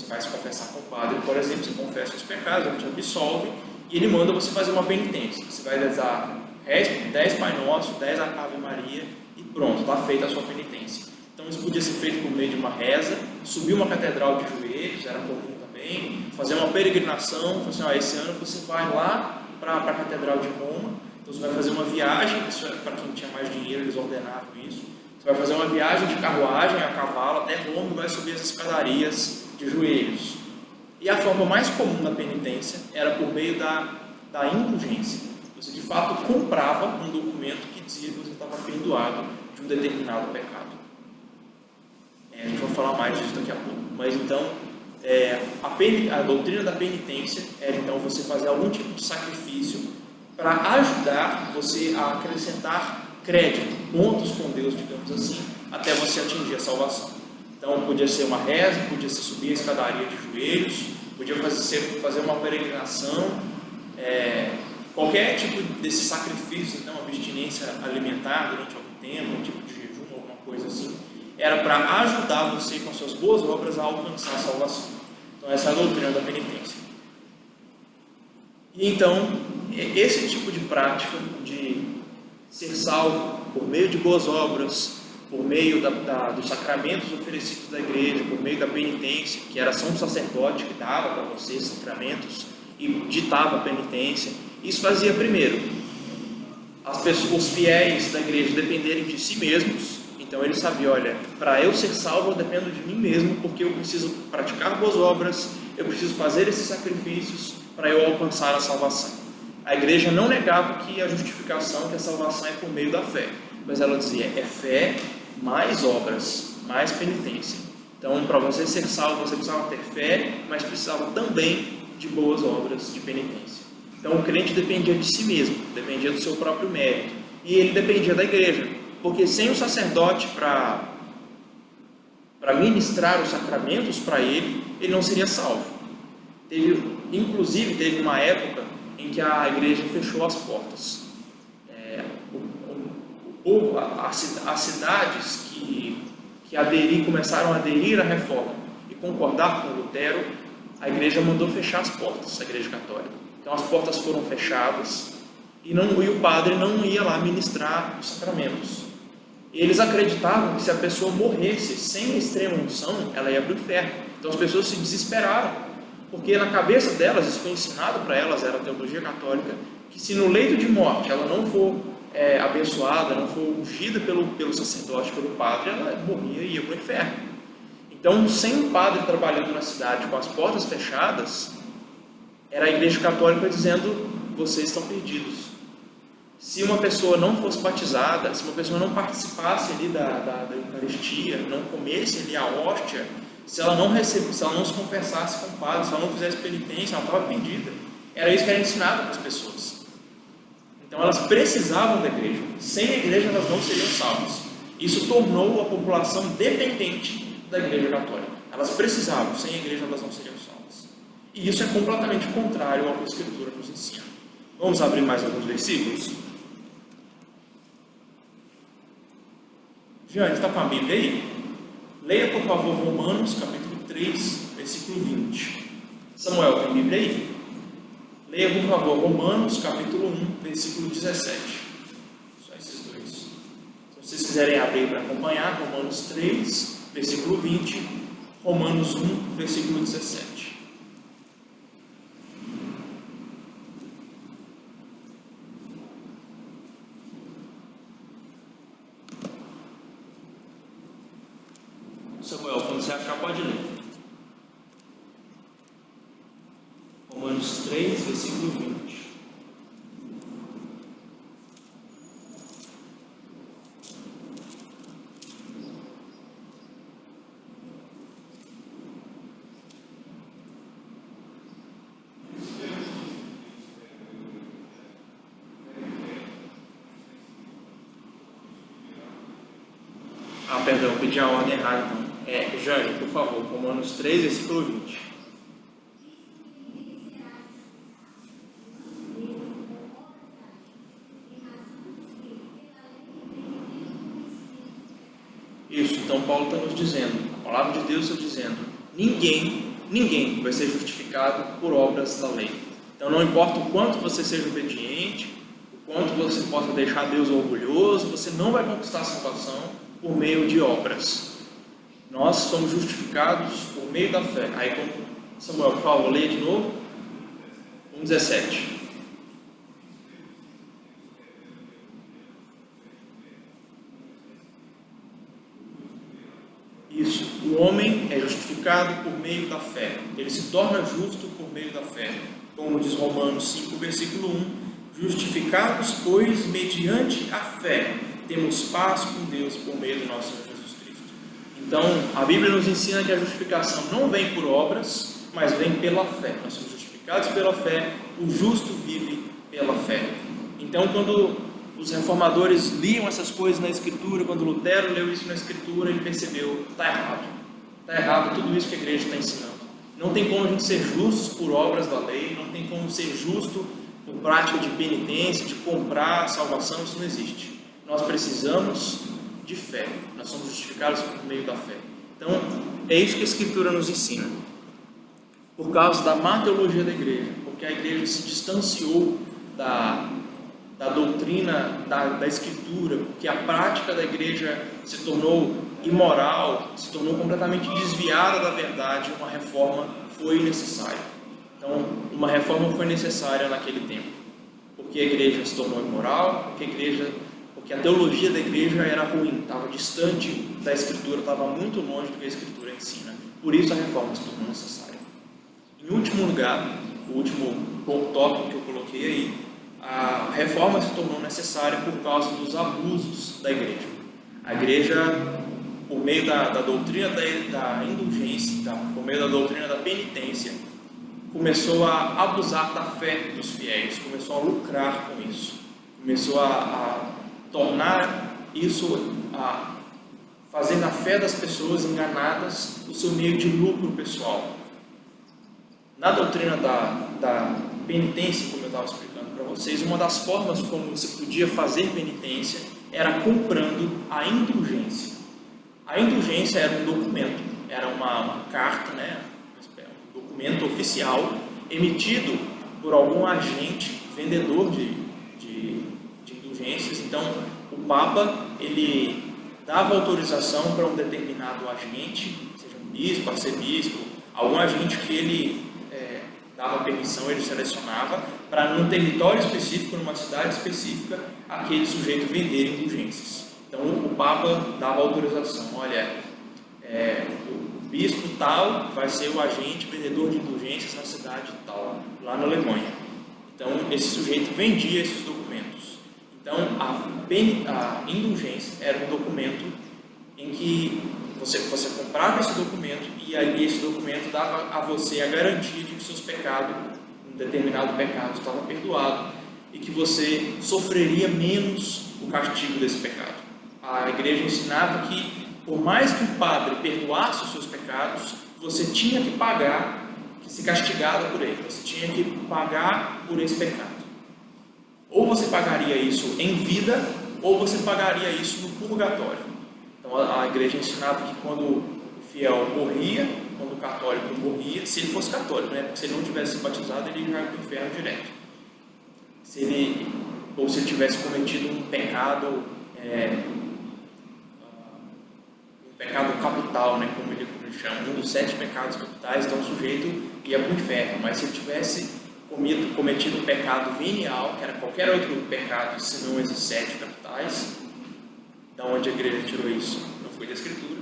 Speaker 1: vai se confessar com o padre, por exemplo, você confessa os pecados, ele te absolve e ele manda você fazer uma penitência. Você vai rezar 10 Pai Nosso, 10 Ave Maria e pronto, está feita a sua penitência. Então isso podia ser feito por meio de uma reza, subir uma catedral de joelhos, era comum também, fazer uma peregrinação, falar assim, esse ano você vai lá para a Catedral de Roma. Então você vai fazer uma viagem, isso para quem tinha mais dinheiro, eles ordenavam isso. Você vai fazer uma viagem de carruagem a cavalo até Roma e vai subir as escadarias de joelhos. E a forma mais comum da penitência era por meio da indulgência. Você, de fato, comprava um documento que dizia que você estava perdoado de um determinado pecado. A gente vai falar mais disso daqui a pouco. Mas, então, a doutrina da penitência era, então, você fazer algum tipo de sacrifício para ajudar você a acrescentar crédito, pontos com Deus, digamos assim, até você atingir a salvação. Então, podia ser uma reza, podia ser subir a escadaria de joelhos, podia fazer uma peregrinação, qualquer tipo desse sacrifício, então, abstinência alimentar durante algum tempo, um tipo de jejum, alguma coisa assim, era para ajudar você com as suas boas obras a alcançar a salvação. Então, essa é a doutrina da penitência. E então, esse tipo de prática de ser salvo por meio de boas obras, por meio dos sacramentos oferecidos da igreja, por meio da penitência, que era só um sacerdote que dava para você sacramentos e ditava a penitência, isso fazia primeiro os fiéis da igreja dependerem de si mesmos. Então ele sabia, olha, para eu ser salvo eu dependo de mim mesmo, porque eu preciso praticar boas obras, eu preciso fazer esses sacrifícios para eu alcançar a salvação. A igreja não negava que a justificação, que a salvação é por meio da fé, mas ela dizia, é fé mais obras, mais penitência. Então, para você ser salvo, você precisava ter fé, mas precisava também de boas obras de penitência. Então, o crente dependia de si mesmo, dependia do seu próprio mérito, e ele dependia da igreja, porque sem o sacerdote para ministrar os sacramentos para ele não seria salvo. Inclusive, teve uma época em que a igreja fechou as portas. As cidades que começaram a aderir à reforma e concordar com Lutero, a igreja mandou fechar as portas, a igreja católica. Então as portas foram fechadas e o padre não ia lá ministrar os sacramentos. Eles acreditavam que se a pessoa morresse sem a extrema unção, ela ia para o inferno. Então as pessoas se desesperaram, porque na cabeça delas, isso foi ensinado para elas, era a teologia católica, que se no leito de morte ela não for abençoada, não for ungida pelo sacerdote, pelo padre, ela morria e ia para o inferno. Então, sem um padre trabalhando na cidade com as portas fechadas, era a igreja católica dizendo, vocês estão perdidos. Se uma pessoa não fosse batizada, se uma pessoa não participasse ali da Eucaristia, não comesse ali a hóstia, se ela não se confessasse com o padre, se ela não fizesse penitência, ela estava perdida. Era isso que era ensinado para as pessoas. Então elas precisavam da igreja. Sem a igreja elas não seriam salvas. Isso tornou a população dependente da igreja católica. Elas precisavam, sem a igreja elas não seriam salvas. E isso é completamente contrário ao que a Escritura nos ensina. Vamos abrir mais alguns versículos? Jeane, está com a Bíblia aí? Leia, por favor, Romanos, capítulo 3, versículo 20. Samuel, tem Bíblia aí? Leia, por favor, Romanos, capítulo 1, versículo 17. Só esses dois. Se vocês quiserem abrir para acompanhar, Romanos 3, versículo 20, Romanos 1, versículo 17. Samuel, quando você achar, pode ler. Romanos 3, versículo 20. Perdão, eu pedi a ordem errada então. Jane, por favor, Romanos 3, versículo 20. Isso, então Paulo está nos dizendo, a palavra de Deus está dizendo, ninguém vai ser justificado por obras da lei. Então não importa o quanto você seja obediente, o quanto você possa deixar Deus orgulhoso, você não vai conquistar a salvação por meio de obras. Nós somos justificados por meio da fé. Aí, como Samuel, por favor, leia de novo. 1,17. Isso. o homem é justificado por meio da fé. Ele se torna justo por meio da fé. Como diz Romanos 5, versículo 1, justificados, pois, mediante a fé, temos paz com Deus por meio do nosso Senhor Jesus Cristo. Então, a Bíblia nos ensina que a justificação não vem por obras, mas vem pela fé. Nós somos justificados pela fé, o justo vive pela fé. Então, quando os reformadores liam essas coisas na Escritura, quando Lutero leu isso na Escritura, ele percebeu, está errado. Está errado tudo isso que a igreja está ensinando. Não tem como a gente ser justos por obras da lei, não tem como ser justo por prática de penitência, de comprar a salvação, isso não existe. Nós precisamos de fé, nós somos justificados por meio da fé. Então, é isso que a Escritura nos ensina. Por causa da má teologia da igreja, porque a igreja se distanciou da doutrina da Escritura, porque a prática da igreja se tornou imoral, se tornou completamente desviada da verdade, uma reforma foi necessária. Então, uma reforma foi necessária naquele tempo, porque a igreja se tornou imoral, porque a teologia da igreja era ruim, estava distante da Escritura, estava muito longe do que a Escritura ensina. Por isso a reforma se tornou necessária. Em último lugar, o último tópico que eu coloquei aí, a reforma se tornou necessária por causa dos abusos da igreja. A igreja, por meio da doutrina da indulgência, por meio da doutrina da penitência, começou a abusar da fé dos fiéis, começou a lucrar com isso, começou a tornar isso, a fazer da fé das pessoas enganadas o seu meio de lucro pessoal. Na doutrina da penitência, como eu estava explicando para vocês, uma das formas como você podia fazer penitência era comprando a indulgência. A indulgência era um documento, era uma carta, né, um documento oficial emitido por algum agente vendedor de indulgências. Então, o Papa ele dava autorização para um determinado agente, seja um bispo, arcebispo, algum agente que ele dava permissão, ele selecionava para num território específico, numa cidade específica, aquele sujeito vender indulgências. Então o Papa dava autorização, olha, o bispo tal vai ser o agente vendedor de indulgências na cidade tal, lá na Alemanha. Então esse sujeito vendia esses documentos. Então a indulgência era um documento em que você comprava esse documento e aí esse documento dava a você a garantia de que seus pecados, um determinado pecado, estava perdoado e que você sofreria menos o castigo desse pecado. A igreja ensinava que, por mais que o padre perdoasse os seus pecados, você tinha que pagar, que ser castigado por ele, você tinha que pagar por esse pecado. Ou você pagaria isso em vida, ou você pagaria isso no purgatório. Então a igreja ensinava que quando o fiel morria, quando o católico morria, se ele fosse católico, né? Porque se ele não tivesse sido batizado, ele ia para o inferno direto. Se ele tivesse cometido um pecado, capital, né? Como ele chama, um dos 7 pecados capitais, então o sujeito ia para o inferno. Mas se ele tivesse cometido um pecado venial, que era qualquer outro pecado, senão esses 7 capitais, da onde a igreja tirou isso, não foi da Escritura,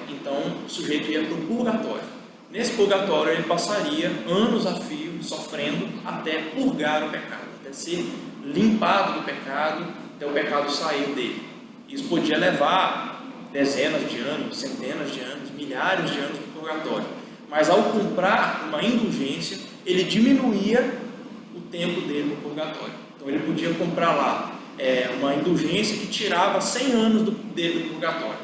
Speaker 1: então o sujeito ia para o purgatório. Nesse purgatório ele passaria anos a fio sofrendo até purgar o pecado, até ser limpado do pecado, até o pecado sair dele. Isso podia levar dezenas de anos, centenas de anos, milhares de anos no purgatório. Mas ao comprar uma indulgência, ele diminuía o tempo dele no purgatório. Então ele podia comprar lá uma indulgência que tirava 100 anos dele do purgatório.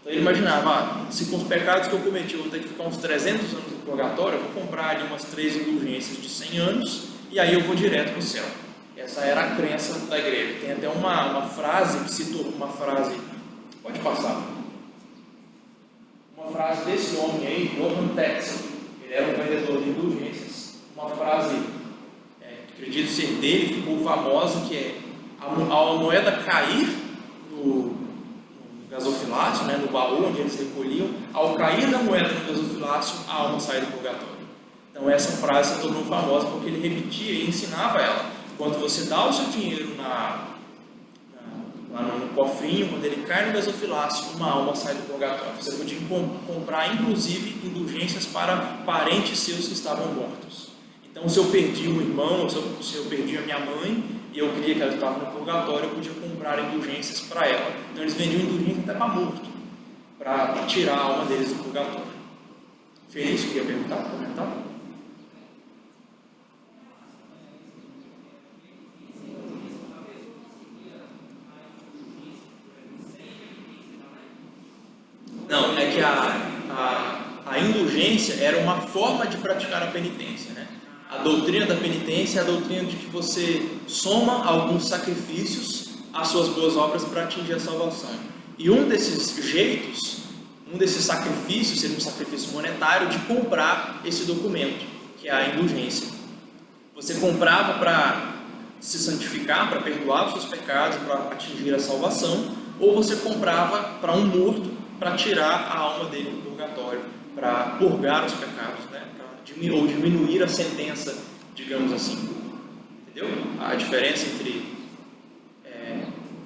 Speaker 1: Então ele imaginava, se com os pecados que eu cometi eu vou ter que ficar uns 300 anos no purgatório, eu vou comprar ali umas 3 indulgências de 100 anos e aí eu vou direto para o céu. Essa era a crença da igreja. Tem até uma frase que se tornou uma frase, pode passar, uma frase desse homem aí, Johann Tetzel. Ele era um vendedor de indulgências. Uma frase, acredito ser dele, ficou famosa, que é: a moeda cair no gasofilácio, né, no baú onde eles recolhiam, ao cair da moeda no gasofilácio, a alma sai do purgatório. Então essa frase se tornou famosa porque ele repetia e ensinava ela. Quando você dá o seu dinheiro lá no cofrinho, quando ele cai no gasofilácio, uma alma sai do purgatório. Você podia comprar, inclusive, indulgências para parentes seus que estavam mortos. Então, se eu perdi um irmão, se eu perdi a minha mãe, e eu queria que ela estava no purgatório, eu podia comprar indulgências para ela. Então, eles vendiam indulgência até para morto, para tirar a alma deles do purgatório. Feliz, queria perguntar, comentar? Não, é que a indulgência era uma forma de praticar a penitência, né? A doutrina da penitência é a doutrina de que você soma alguns sacrifícios às suas boas obras para atingir a salvação. E um desses jeitos, um desses sacrifícios, seria um sacrifício monetário de comprar esse documento, que é a indulgência. Você comprava para se santificar, para perdoar os seus pecados, para atingir a salvação, ou você comprava para um morto, para tirar a alma dele do purgatório, para purgar os pecados, né? Ou diminuir a sentença, digamos assim. Entendeu? A diferença entre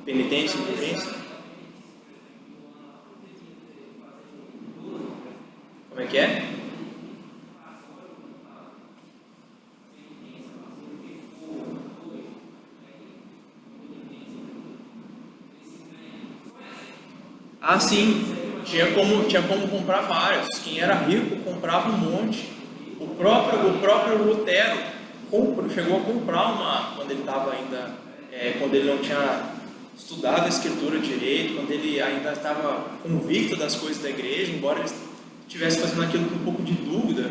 Speaker 1: penitência e indulgência. Como é que é? Ah, sim. Tinha como comprar vários. Quem era rico comprava um monte. O próprio Lutero chegou a comprar uma, quando ele estava ainda, quando ele não tinha estudado a Escritura direito, quando ele ainda estava convicto das coisas da igreja, embora ele estivesse fazendo aquilo com um pouco de dúvida,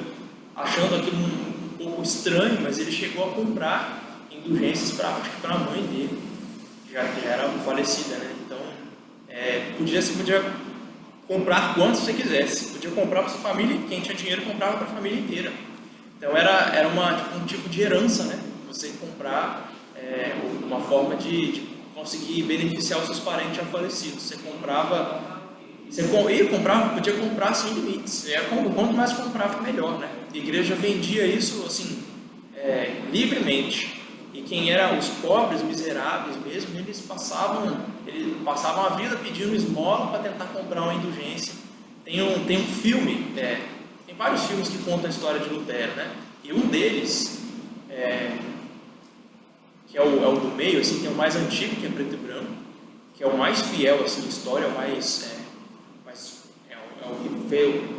Speaker 1: achando aquilo um pouco estranho, mas ele chegou a comprar indulgências para a mãe dele, já era falecida, né? Então, você podia comprar quanto você quisesse, podia comprar para sua família, quem tinha dinheiro comprava para a família inteira. Então era um tipo de herança, né? Você comprar uma forma de conseguir beneficiar os seus parentes já falecidos. Você podia comprar sem limites. Quanto mais comprava, melhor, né? A igreja vendia isso assim livremente. E quem eram os pobres, miseráveis mesmo, eles passavam a vida pedindo esmola para tentar comprar uma indulgência. Tem um filme, tem vários filmes que contam a história de Lutero, né? E um deles, que é o do meio, assim, que é o mais antigo, que é preto e branco, que é o mais fiel assim, à história, é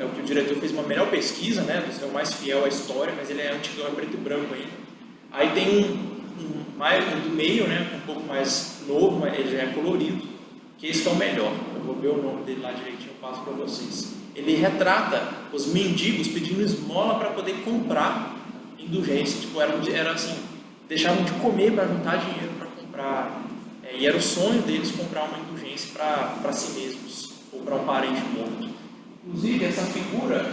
Speaker 1: o que o diretor fez uma melhor pesquisa, né? É o mais fiel à história, mas ele é antigo, é preto e branco ainda. Aí tem um do meio, né, um pouco mais novo, mas ele já é colorido, que esse é o melhor. Eu vou ver o nome dele lá direitinho, eu passo para vocês. Ele retrata os mendigos pedindo esmola para poder comprar indulgência. Tipo, era assim, deixavam de comer para juntar dinheiro para comprar. E era o sonho deles comprar uma indulgência para si mesmos, ou para um parente morto. Inclusive, essa figura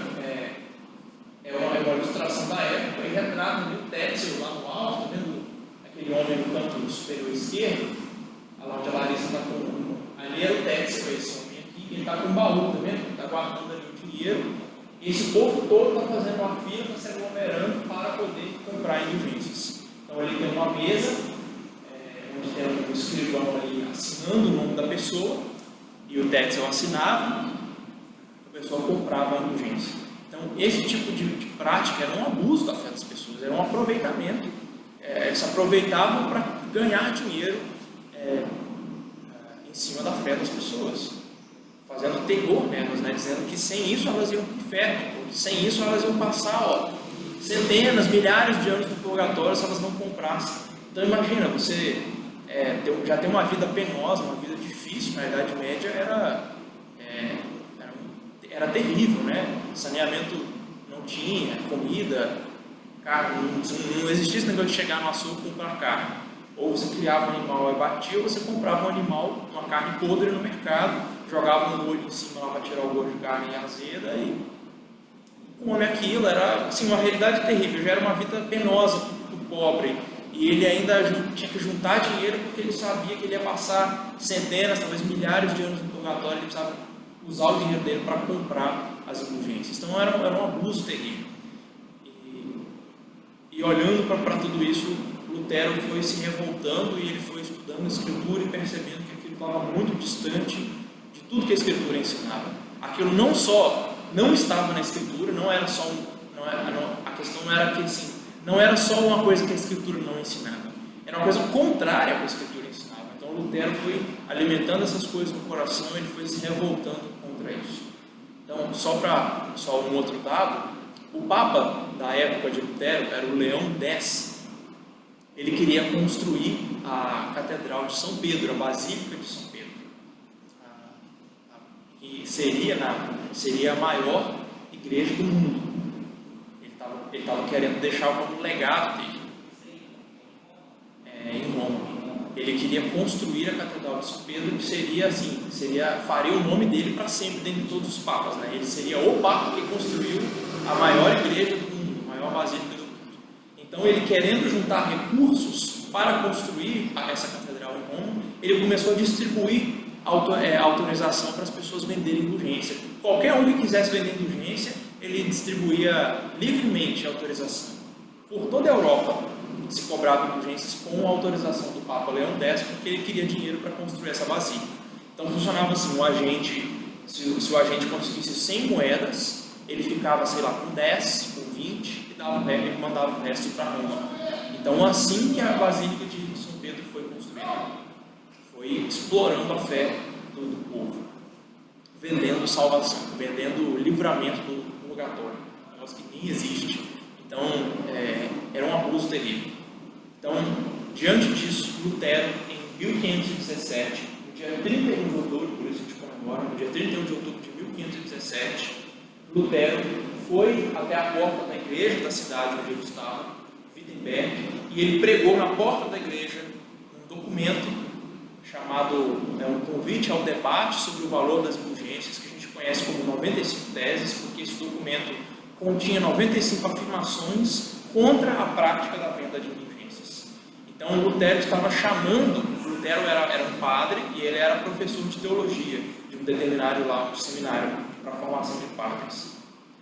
Speaker 1: é uma ilustração da época, e retrata o Tetzel lá no alto, tá vendo? Aquele homem no canto superior esquerdo, lá onde a Larissa está com. Ali era o Tetzel, esse homem aqui, ele está com um baú, tá vendo? Está guardando ali o dinheiro. E esse povo todo está fazendo uma fila, está se aglomerando para poder comprar indulgências. Então ali tem uma mesa, onde tem um escrivão ali assinando o nome da pessoa, e o Tetzel assinava, a pessoa comprava a indulgência. Então esse tipo de prática era um abuso da fé das pessoas, era um aproveitamento. Eles aproveitavam para ganhar dinheiro em cima da fé das pessoas, fazendo terror nelas, né? Dizendo que sem isso elas iam para o inferno, que sem isso elas iam passar centenas, milhares de anos no purgatório se elas não comprassem. Então imagina, você já tem uma vida penosa, uma vida difícil. Na Idade Média era terrível, né? Saneamento não tinha, comida, carne, não existia esse negócio de chegar no açougue e comprar carne. Ou você criava um animal e batia, ou você comprava um animal, uma carne podre no mercado, jogava um molho em cima lá para tirar o gosto de carne azeda e come aquilo. Era assim, uma realidade terrível, já era uma vida penosa do pobre. E ele ainda tinha que juntar dinheiro porque ele sabia que ele ia passar centenas, talvez milhares de anos no purgatório. Ele precisava usar o dinheiro dele para comprar as indulgências. Então era um abuso terrível. E olhando para tudo isso, Lutero foi se revoltando e ele foi estudando a Escritura e percebendo que aquilo
Speaker 2: ficava muito distante de tudo que a Escritura ensinava. Aquilo não só não estava na Escritura, não era só a questão não era que assim, não era só uma coisa que a Escritura não ensinava, era uma coisa contrária ao que a Escritura ensinava. Então Lutero foi alimentando essas coisas no coração, ele foi se revoltando contra isso. Então, só um outro dado, o Papa da época de Lutero era o Leão X. Ele queria construir a Catedral de São Pedro, a Basílica de São Pedro, que seria a maior igreja do mundo. Ele estava querendo deixar como legado dele em Roma. Ele queria construir a Catedral de São Pedro, que seria assim, faria o nome dele para sempre dentro de todos os papas, né? Ele seria o papa que construiu a maior igreja do mundo, a maior basílica do mundo. Então, ele querendo juntar recursos para construir essa catedral em Roma, ele começou a distribuir autorização para as pessoas venderem indulgência. Qualquer um que quisesse vender indulgência, ele distribuía livremente a autorização. Por toda a Europa se cobrava indulgências com a autorização do Papa Leão X, porque ele queria dinheiro para construir essa basílica. Então funcionava assim, se o agente conseguisse 100 moedas, ele ficava, sei lá, com 10, com 20, e mandava o resto para Roma. Então assim que a Basílica de São Pedro foi construída, foi explorando a fé do povo, vendendo salvação, vendendo livramento do purgatório, um negócio que nem existe. Então era um abuso terrível. Então, diante disso, Lutero, em 1517, no dia 31 de outubro, por isso a gente comemora, no dia 31 de outubro de 1517, Lutero foi até a porta da igreja da cidade onde ele estava, Wittenberg, e ele pregou na porta da igreja um documento chamado um convite ao debate sobre o valor das indulgências, que a gente conhece como 95 teses, porque esse documento continha 95 afirmações contra a prática da venda de indulgências. Então Lutero estava Lutero era um padre e ele era professor de teologia de um determinado um seminário para a formação de padres.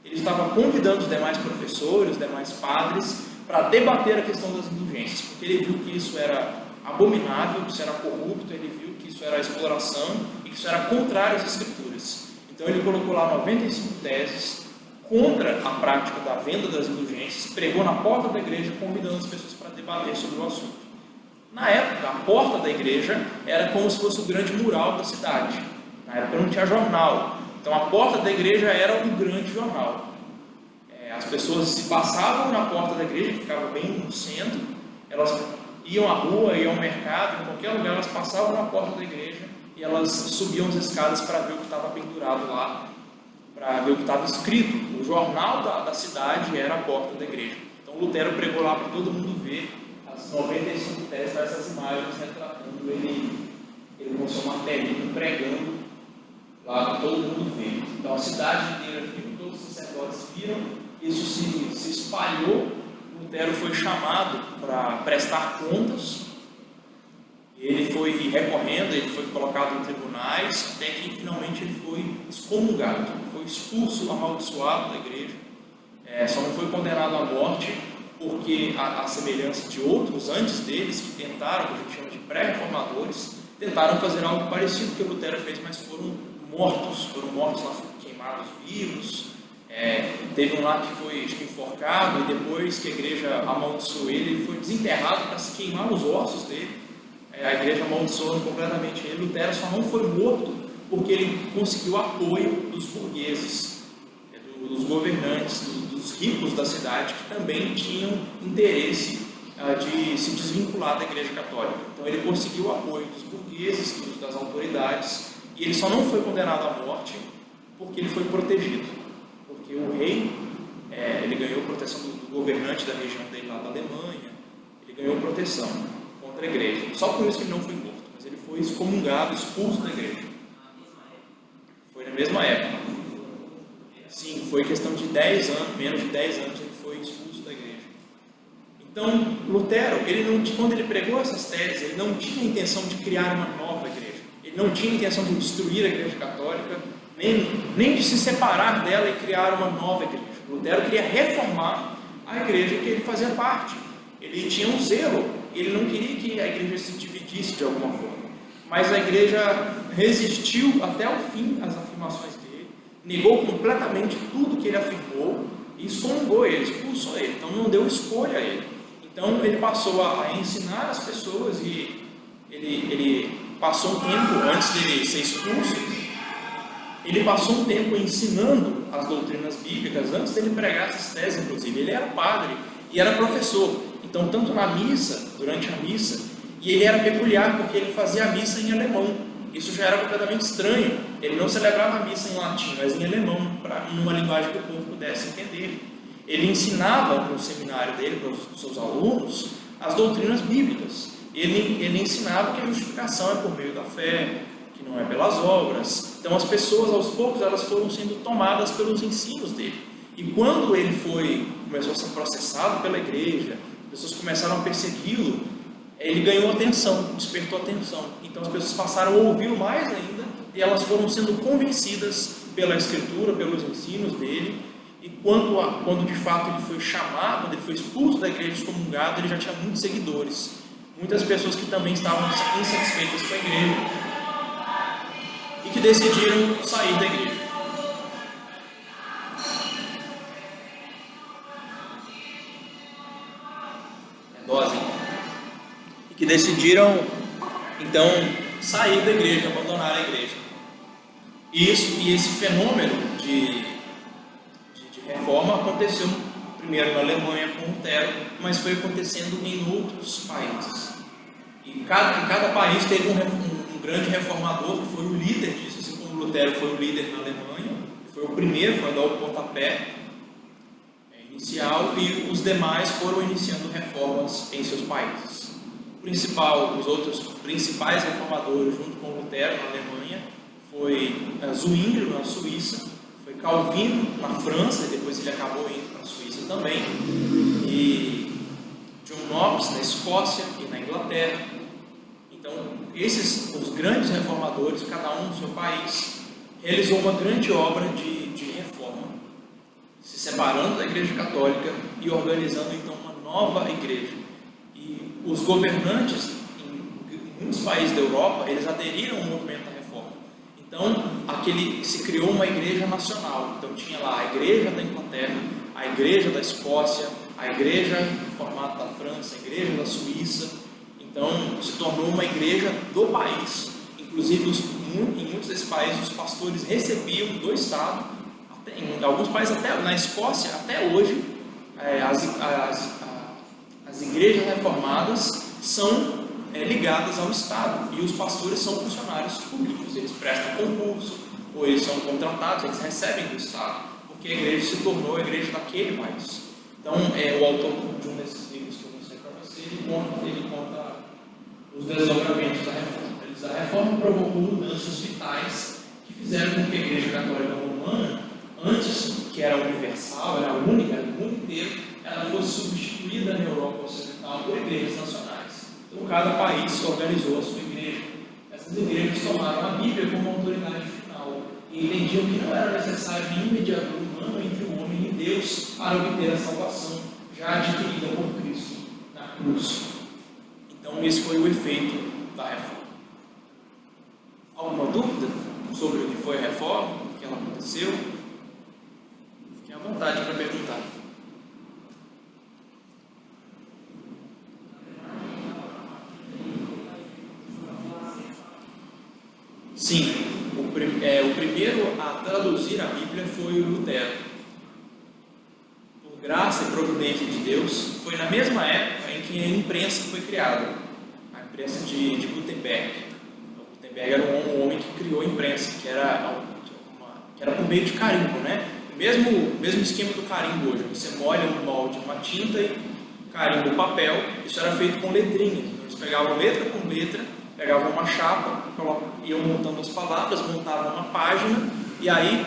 Speaker 2: Ele estava convidando os demais professores, os demais padres, para debater a questão das indulgências, porque ele viu que isso era abominável, que isso era corrupto, ele viu que isso era exploração e que isso era contrário às Escrituras. Então ele colocou lá 95 teses contra a prática da venda das indulgências, pregou na porta da igreja, convidando as pessoas para debater sobre o assunto. Na época, a porta da igreja era como se fosse o grande mural da cidade. Na época não tinha jornal, então a porta da igreja era um grande jornal. As pessoas se passavam na porta da igreja, que ficava bem no centro, elas iam à rua, iam ao mercado, em qualquer lugar, elas passavam na porta da igreja e elas subiam as escadas para ver o que estava pendurado lá, para ver o que estava escrito. O jornal da cidade era a porta da igreja. Então Lutero pregou lá para todo mundo ver as 95 teses dessas imagens retratando ele com seu martelinho pregando lá para todo mundo ver. Então a cidade inteira viu, todos os sacerdotes viram, isso se espalhou. Lutero foi chamado para prestar contas. Ele foi recorrendo, ele foi colocado em tribunais, até que finalmente ele foi excomungado, foi expulso, amaldiçoado da igreja. Só não foi condenado à morte, porque a semelhança de outros antes deles, que tentaram, que a gente chama de pré-reformadores, tentaram fazer algo parecido que Lutero fez, mas foram mortos lá, queimados vivos. Teve um lá que foi enforcado, e depois que a igreja amaldiçoou ele foi desenterrado para se queimar os ossos dele. A igreja amaldiçoou completamente ele. Lutero só não foi morto porque ele conseguiu apoio dos burgueses, dos governantes, dos ricos da cidade, que também tinham interesse de se desvincular da igreja católica. Então ele conseguiu o apoio dos burgueses, das autoridades, e ele só não foi condenado à morte porque ele foi protegido, porque o rei ele ganhou proteção do governante da região dele lá da Alemanha, ele ganhou proteção contra a igreja. Só por isso que ele não foi morto, mas ele foi excomungado, expulso da igreja. Foi na mesma época. Sim, foi questão de 10 anos, menos de 10 anos ele foi expulso da igreja. Então, Lutero, quando ele pregou essas teses, ele não tinha a intenção de criar uma nova igreja. Ele não tinha a intenção de destruir a igreja católica, nem de se separar dela e criar uma nova igreja. Lutero queria reformar a igreja que ele fazia parte. Ele tinha um zelo, ele não queria que a igreja se dividisse de alguma forma. mas a igreja resistiu até o fim às afirmações dele, negou completamente tudo que ele afirmou e excomungou ele, expulsou ele, então não deu escolha a ele. Então ele passou a ensinar as pessoas e ele passou um tempo, antes dele ser expulso, ele passou um tempo ensinando as doutrinas bíblicas, antes dele pregar essas teses, inclusive. Ele era padre e era professor, então tanto na missa, durante a missa, e ele era peculiar porque ele fazia a missa em alemão. Isso já era completamente estranho. Ele não celebrava a missa em latim, mas em alemão, numa linguagem que o povo pudesse entender. Ele ensinava no seminário dele, para os seus alunos, as doutrinas bíblicas. Ele ensinava que a justificação é por meio da fé, que não é pelas obras. Então as pessoas, aos poucos, elas foram sendo tomadas pelos ensinos dele. E quando ele começou a ser processado pela igreja, as pessoas começaram a persegui-lo, ele ganhou atenção, despertou atenção. Então as pessoas passaram a ouvi-lo mais ainda e elas foram sendo convencidas pela escritura, pelos ensinos dele. E quando de fato ele foi chamado, quando ele foi expulso da igreja, excomungado, ele já tinha muitos seguidores. Muitas pessoas que também estavam insatisfeitas com a igreja e que decidiram sair da igreja. É dose, hein? E que decidiram, então, sair da igreja, abandonar a igreja. E esse fenômeno de reforma aconteceu primeiro na Alemanha com Lutero, mas foi acontecendo em outros países. E cada país teve um grande reformador que foi o líder disso, assim como Lutero foi o líder na Alemanha, foi o primeiro, foi a dar o pontapé inicial, e os demais foram iniciando reformas em seus países. Os outros principais reformadores junto com Lutero na Alemanha foi Zwingli na Suíça, foi Calvino na França, e depois ele acabou indo para a Suíça também, e John Knox na Escócia e na Inglaterra. Então, os grandes reformadores, cada um no seu país, realizou uma grande obra de reforma, se separando da Igreja Católica e organizando então uma nova igreja. E os governantes em muitos países da Europa, eles aderiram ao movimento da reforma. Então, se criou uma igreja nacional. Então, tinha lá a igreja da Inglaterra, a igreja da Escócia, a igreja reformada da França, a igreja da Suíça. Então, se tornou uma igreja do país. Inclusive, em muitos desses países, os pastores recebiam do Estado, em alguns países, até na Escócia, até hoje, as igrejas reformadas são ligadas ao Estado, e os pastores são funcionários públicos, eles prestam concurso, ou eles são contratados, eles recebem do Estado, porque a igreja se tornou a igreja daquele país. Então, o autor de um desses livros que eu mostrei para você, ele conta os desdobramentos da reforma. Ele diz: a reforma provocou mudanças vitais que fizeram com que a Igreja Católica Romana, antes que era universal, era única, era o mundo inteiro, ela fosse substituída na Europa Ocidental por igrejas nacionais. Então, cada país organizou a sua igreja. Essas igrejas tomaram a Bíblia como autoridade final e entendiam que não era necessário nenhum mediador humano entre o homem e Deus para obter a salvação já adquirida por Cristo na cruz. Então, esse foi o efeito da reforma. Alguma dúvida sobre o que foi a reforma, o que ela aconteceu? Fiquem à vontade para perguntar. Sim, o primeiro a traduzir a Bíblia foi o Lutero. Por graça e providência de Deus, foi na mesma época em que a imprensa foi criada, a imprensa de Gutenberg. Gutenberg era um homem que criou a imprensa, que era por meio de carimbo, né? O mesmo esquema do carimbo hoje. Você molha no molde uma tinta e carimba o papel. Isso era feito com letrinhas. Então, eles pegavam letra por letra, pegavam uma chapa, iam montando as palavras, montavam uma página, e aí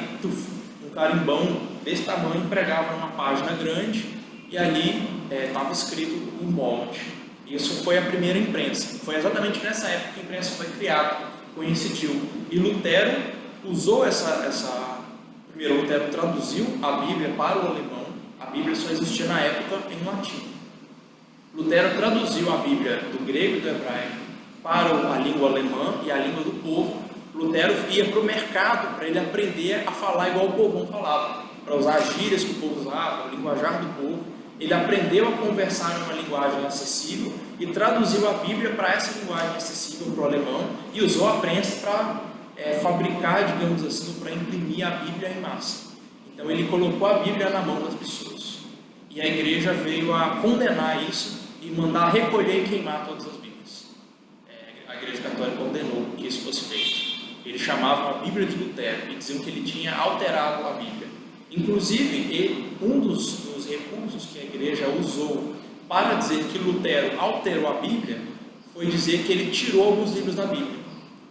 Speaker 2: um carimbão desse tamanho pregava numa página grande, e ali estava escrito o molde. Isso foi a primeira imprensa. Foi exatamente nessa época que a imprensa foi criada, coincidiu. E Lutero usou primeiro, Lutero traduziu a Bíblia para o alemão. A Bíblia só existia na época em latim. Lutero traduziu a Bíblia do grego e do hebraico para a língua alemã e a língua do povo. Lutero ia para o mercado para ele aprender a falar igual o povão falava, para usar as gírias que o povo usava, o linguajar do povo. Ele aprendeu a conversar em uma linguagem acessível e traduziu a Bíblia para essa linguagem acessível para o alemão e usou a prensa para fabricar, digamos assim, para imprimir a Bíblia em massa. Então ele colocou a Bíblia na mão das pessoas. E a igreja veio a condenar isso e mandar recolher e queimar todas as Bíblias. A igreja católica ordenou que isso fosse feito. Eles chamavam a Bíblia de Lutero e diziam que ele tinha alterado a Bíblia. Inclusive, um dos recursos que a igreja usou para dizer que Lutero alterou a Bíblia foi dizer que ele tirou alguns livros da Bíblia.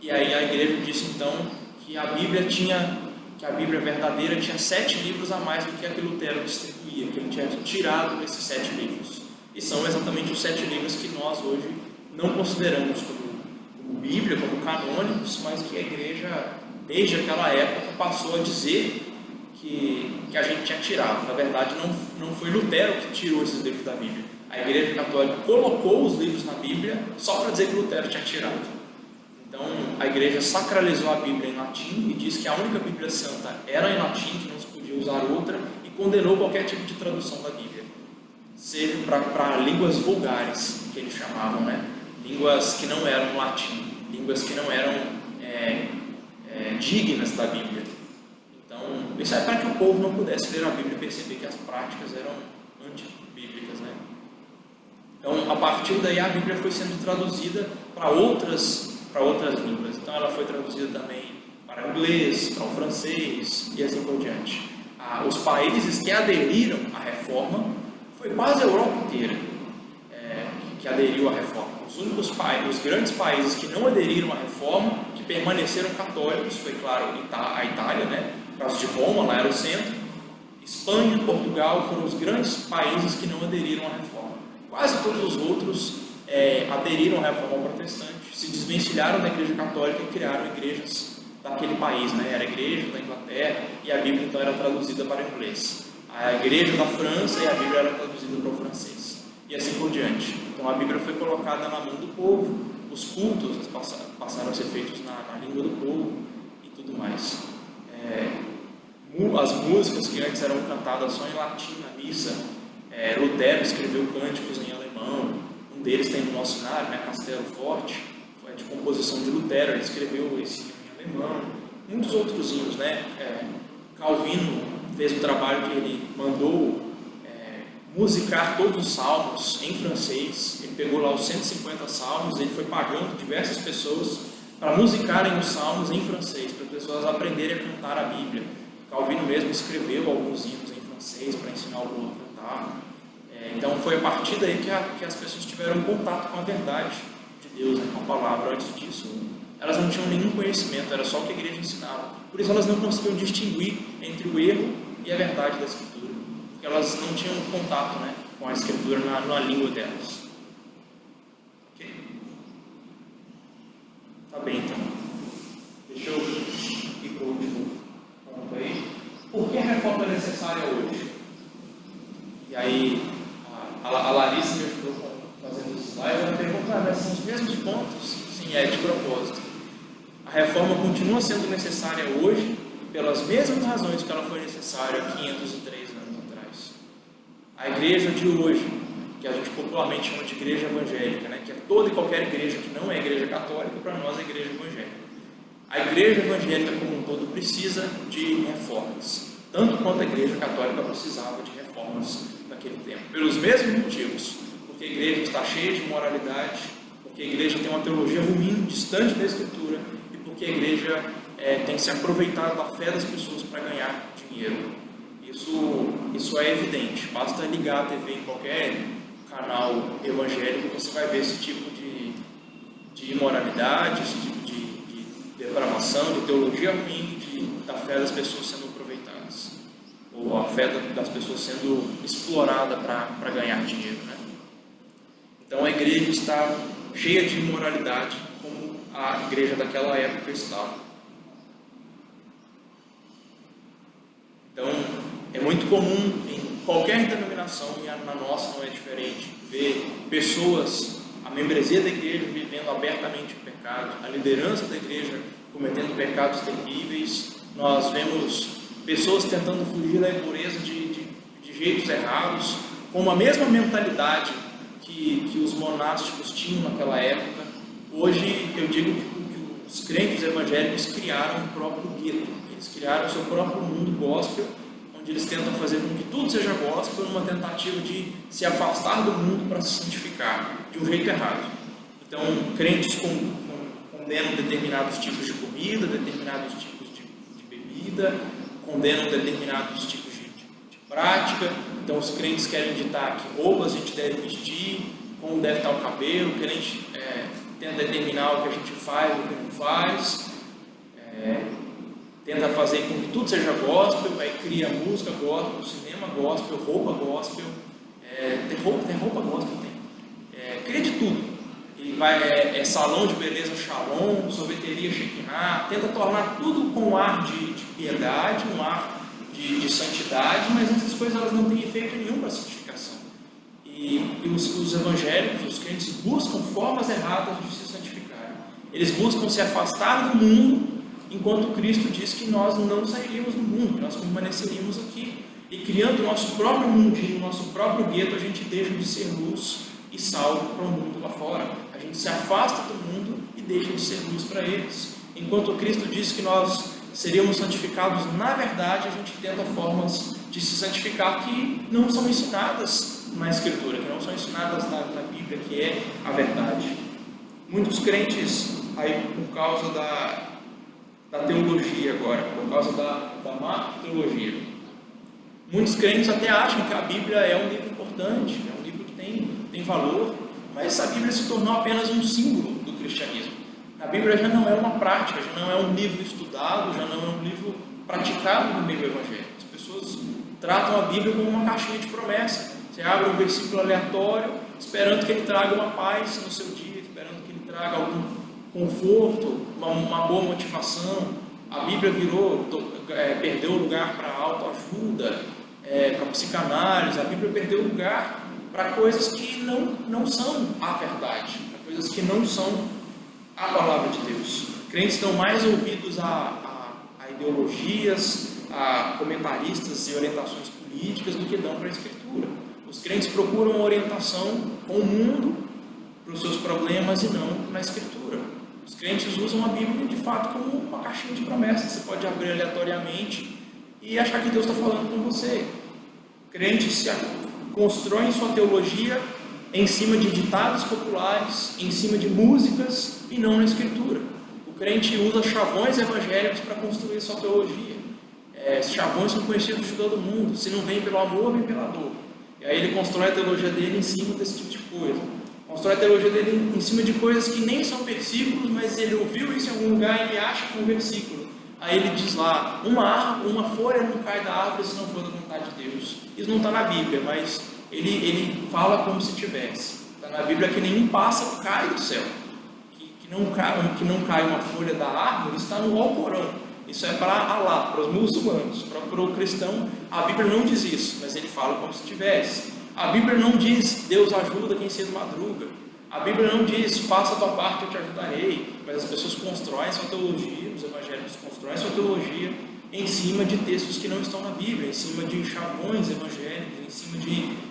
Speaker 2: E aí a igreja disse então que a Bíblia verdadeira tinha 7 livros a mais do que a que Lutero distribuía, que ele tinha tirado esses 7 livros. E são exatamente os 7 livros que nós hoje não consideramos como Bíblia, como canônicos, mas que a igreja, desde aquela época, passou a dizer que a gente tinha tirado. Na verdade, não foi Lutero que tirou esses livros da Bíblia. A igreja católica colocou os livros na Bíblia só para dizer que Lutero tinha tirado. Então, a igreja sacralizou a Bíblia em latim e disse que a única Bíblia Santa era em latim, que não se podia usar outra, e condenou qualquer tipo de tradução da Bíblia, seja para línguas vulgares, que eles chamavam, né? Línguas que não eram latim, línguas que não eram dignas da Bíblia. Então, isso é para que o povo não pudesse ler a Bíblia e perceber que as práticas eram antibíblicas, né? Então, a partir daí, a Bíblia foi sendo traduzida para outras línguas. Então, ela foi traduzida também para o inglês, para o francês e assim por diante. Os países que aderiram à Reforma, foi quase a Europa inteira que aderiu à Reforma. Os grandes países que não aderiram à Reforma, que permaneceram católicos, foi claro a Itália, né? No caso de Roma, lá era o centro. Espanha, Portugal foram os grandes países que não aderiram à Reforma. Quase todos os outros aderiram à Reforma protestante, se desvencilharam da Igreja Católica e criaram igrejas daquele país, né? Era a Igreja da Inglaterra e a Bíblia então era traduzida para o inglês. A Igreja da França e a Bíblia era traduzida para o francês. E assim por diante. Então a Bíblia foi colocada na mão do povo, os cultos passaram a ser feitos na língua do povo e tudo mais. As músicas que antes eram cantadas só em latim na missa, Lutero escreveu cânticos em alemão, um deles tem no nosso cenário, né, Castelo Forte, foi de composição de Lutero, ele escreveu esse hino em alemão, muitos outros hinos, né? Calvino fez um trabalho que ele mandou musicar todos os salmos em francês. Ele pegou lá os 150 salmos, ele foi pagando diversas pessoas para musicarem os salmos em francês, para as pessoas aprenderem a cantar a Bíblia. Calvino mesmo escreveu alguns hinos em francês para ensinar o povo a cantar. Então foi a partir daí que as pessoas tiveram contato com a verdade de Deus, né, com a palavra. Antes disso, elas não tinham nenhum conhecimento, era só o que a igreja ensinava. Por isso elas não conseguiam distinguir entre o erro e a verdade da Escritura, porque elas não tinham contato, né, com a Escritura na língua delas. Ok? Tá bem, então. Deixa eu ir para o último ponto aí. Por que a reforma é necessária hoje? E aí, a Larissa me ajudou fazendo esse slide. Ela pergunta, mas são os mesmos pontos? Sim, de propósito. A reforma continua sendo necessária hoje pelas mesmas razões que ela foi necessária há 503 anos atrás. A igreja de hoje, que a gente popularmente chama de igreja evangélica, né, que é toda e qualquer igreja que não é igreja católica, para nós é igreja evangélica. A igreja evangélica como um todo precisa de reformas, tanto quanto a igreja católica precisava de reformas naquele tempo, pelos mesmos motivos, porque a igreja está cheia de imoralidade, porque a igreja tem uma teologia ruim, distante da Escritura, e porque a igreja tem se aproveitado da fé das pessoas para ganhar dinheiro. Isso é evidente, basta ligar a TV em qualquer canal evangélico, você vai ver esse tipo de imoralidade, esse tipo de depravação, de teologia ruim, da fé das pessoas sendo aproveitadas, ou a fé das pessoas sendo explorada para ganhar dinheiro, né? Então a igreja está cheia de imoralidade, como a igreja daquela época estava. Então é muito comum em qualquer denominação, e na nossa não é diferente, ver pessoas a membresia da igreja vivendo abertamente o pecado, a liderança da igreja cometendo pecados terríveis. Nós vemos pessoas tentando fugir da impureza de jeitos errados, com a mesma mentalidade que os monásticos tinham naquela época. Hoje eu digo que os crentes evangélicos criaram o próprio gueto, eles criaram o seu próprio mundo gospel, onde eles tentam fazer com que tudo seja gospel, numa tentativa de se afastar do mundo para se santificar de um jeito errado. Então, crentes condenam determinados tipos de comida, determinados tipos de bebida, condenam determinados tipos de prática. Então, os crentes querem ditar que roupas a gente deve vestir, como deve estar o cabelo, o crente tenta determinar o que a gente faz, o que não faz, tenta fazer com que tudo seja gospel, aí cria música gospel, cinema gospel, roupa gospel, tem roupa gospel, cria de tudo. E vai, salão de beleza Shalom, sorveteria Shekinah, tenta tornar tudo com um ar de piedade, um ar de santidade, mas essas coisas elas não têm efeito nenhum para a santificação. E os evangélicos, os crentes, buscam formas erradas de se santificar. Eles buscam se afastar do mundo, enquanto Cristo diz que nós não sairíamos do mundo, que nós permaneceríamos aqui. E criando o nosso próprio mundinho, o nosso próprio gueto, a gente deixa de ser luz e sal para o mundo lá fora. A gente se afasta do mundo e deixa de ser luz para eles. Enquanto Cristo diz que nós seríamos santificados na verdade, a gente tenta formas de se santificar que não são ensinadas na Escritura, que não são ensinadas na Bíblia, que é a verdade. Muitos crentes, aí por causa da teologia agora, por causa da má teologia, muitos crentes até acham que a Bíblia é um livro importante, é um livro que tem valor, mas a Bíblia se tornou apenas um símbolo do cristianismo. A Bíblia já não é uma prática, já não é um livro estudado, já não é um livro praticado no meio evangélico. As pessoas tratam a Bíblia como uma caixinha de promessa. Você abre um versículo aleatório, esperando que ele traga uma paz no seu dia, esperando que ele traga algum conforto, uma boa motivação. A Bíblia perdeu o lugar para a autoajuda, para a psicanálise. A Bíblia perdeu o lugar para coisas que não são a verdade, para coisas que não são a palavra de Deus. Crentes dão mais ouvidos a ideologias, a comentaristas e orientações políticas do que dão para a Escritura. Os crentes procuram orientação com o mundo para os seus problemas e não na Escritura. Os crentes usam a Bíblia de fato como uma caixinha de promessas. Você pode abrir aleatoriamente e achar que Deus está falando com você. Crentes constroem sua teologia em cima de ditados populares, em cima de músicas e não na Escritura. O crente usa chavões evangélicos para construir sua teologia. Esses chavões são conhecidos de todo mundo. Se não vem pelo amor, vem pela dor. E aí ele constrói a teologia dele em cima desse tipo de coisa. Constrói a teologia dele em cima de coisas que nem são versículos, mas ele ouviu isso em algum lugar e ele acha que é um versículo. Aí ele diz lá, uma folha não cai da árvore se não for da vontade de Deus. Isso não está na Bíblia, mas ele fala como se tivesse. Está na Bíblia que nenhum pássaro cai do céu. Que não cai uma folha da árvore, está no Alcorão. Isso é para Allah, para os muçulmanos. Para o cristão, a Bíblia não diz isso, mas ele fala como se tivesse. A Bíblia não diz, Deus ajuda quem cedo madruga. A Bíblia não diz, faça a tua parte, eu te ajudarei. Mas as pessoas constroem sua teologia, os evangélicos constroem sua teologia em cima de textos que não estão na Bíblia, em cima de chavões evangélicos, em cima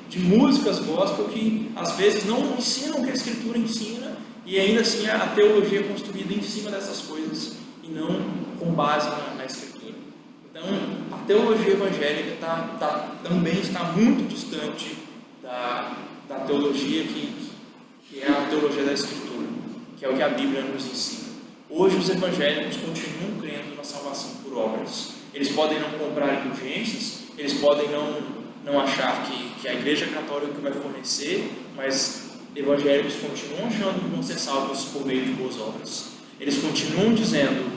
Speaker 2: de músicas gospel que às vezes não ensinam o que a Escritura ensina, e ainda assim a teologia é construída em cima dessas coisas e não com base na Escritura. Então, a teologia evangélica também está muito distante da teologia que é a teologia da Escritura, que é o que a Bíblia nos ensina. Hoje os evangélicos continuam crendo na salvação por obras. Eles podem não comprar indulgências, eles podem não achar que a Igreja Católica vai fornecer, mas evangélicos continuam achando que vão ser salvos por meio de boas obras. Eles continuam dizendo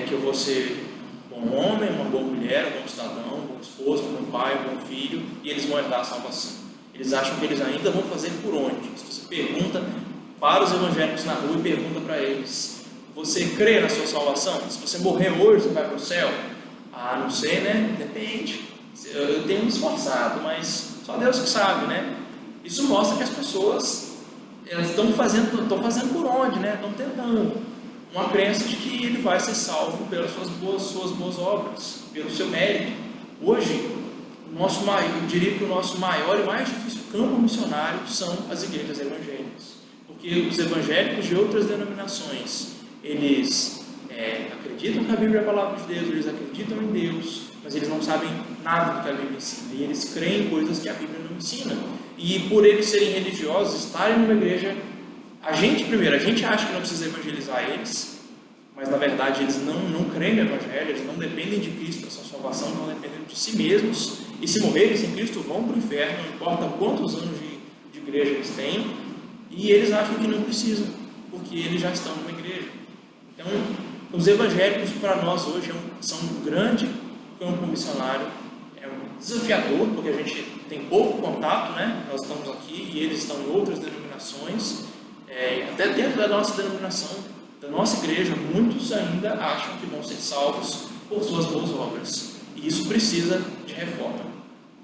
Speaker 2: que eu vou ser um bom homem, uma boa mulher, um bom cidadão, um bom esposo, um bom pai, um bom filho, e eles vão herdar a salvação. Eles acham que eles ainda vão fazer por onde? Se você pergunta para os evangélicos na rua e pergunta para eles, você crê na sua salvação? Se você morrer hoje, você vai para o céu? Ah, não sei, né? Depende. Eu tenho me esforçado, mas só Deus que sabe, né? Isso mostra que as pessoas elas estão fazendo por onde, né? Estão tentando. Uma crença de que ele vai ser salvo pelas suas boas obras, pelo seu mérito. Hoje, eu diria que o nosso maior e mais difícil campo missionário são as igrejas evangélicas. Porque os evangélicos de outras denominações, eles acreditam que a Bíblia é a palavra de Deus, eles acreditam em Deus, mas eles não sabem nada do que a Bíblia ensina. E eles creem em coisas que a Bíblia não ensina. E por eles serem religiosos, estarem numa igreja, a gente acha que não precisa evangelizar eles, mas na verdade eles não creem no Evangelho, eles não dependem de Cristo para sua salvação, não dependem de si mesmos, e se morrerem sem Cristo vão para o inferno, não importa quantos anos de igreja eles têm, e eles acham que não precisam, porque eles já estão numa igreja. Então, os evangélicos para nós hoje são um grande campo missionário, é um desafiador, porque a gente tem pouco contato, né? Nós estamos aqui e eles estão em outras denominações, até dentro da nossa denominação, da nossa igreja, muitos ainda acham que vão ser salvos por suas boas obras. E isso precisa de reforma.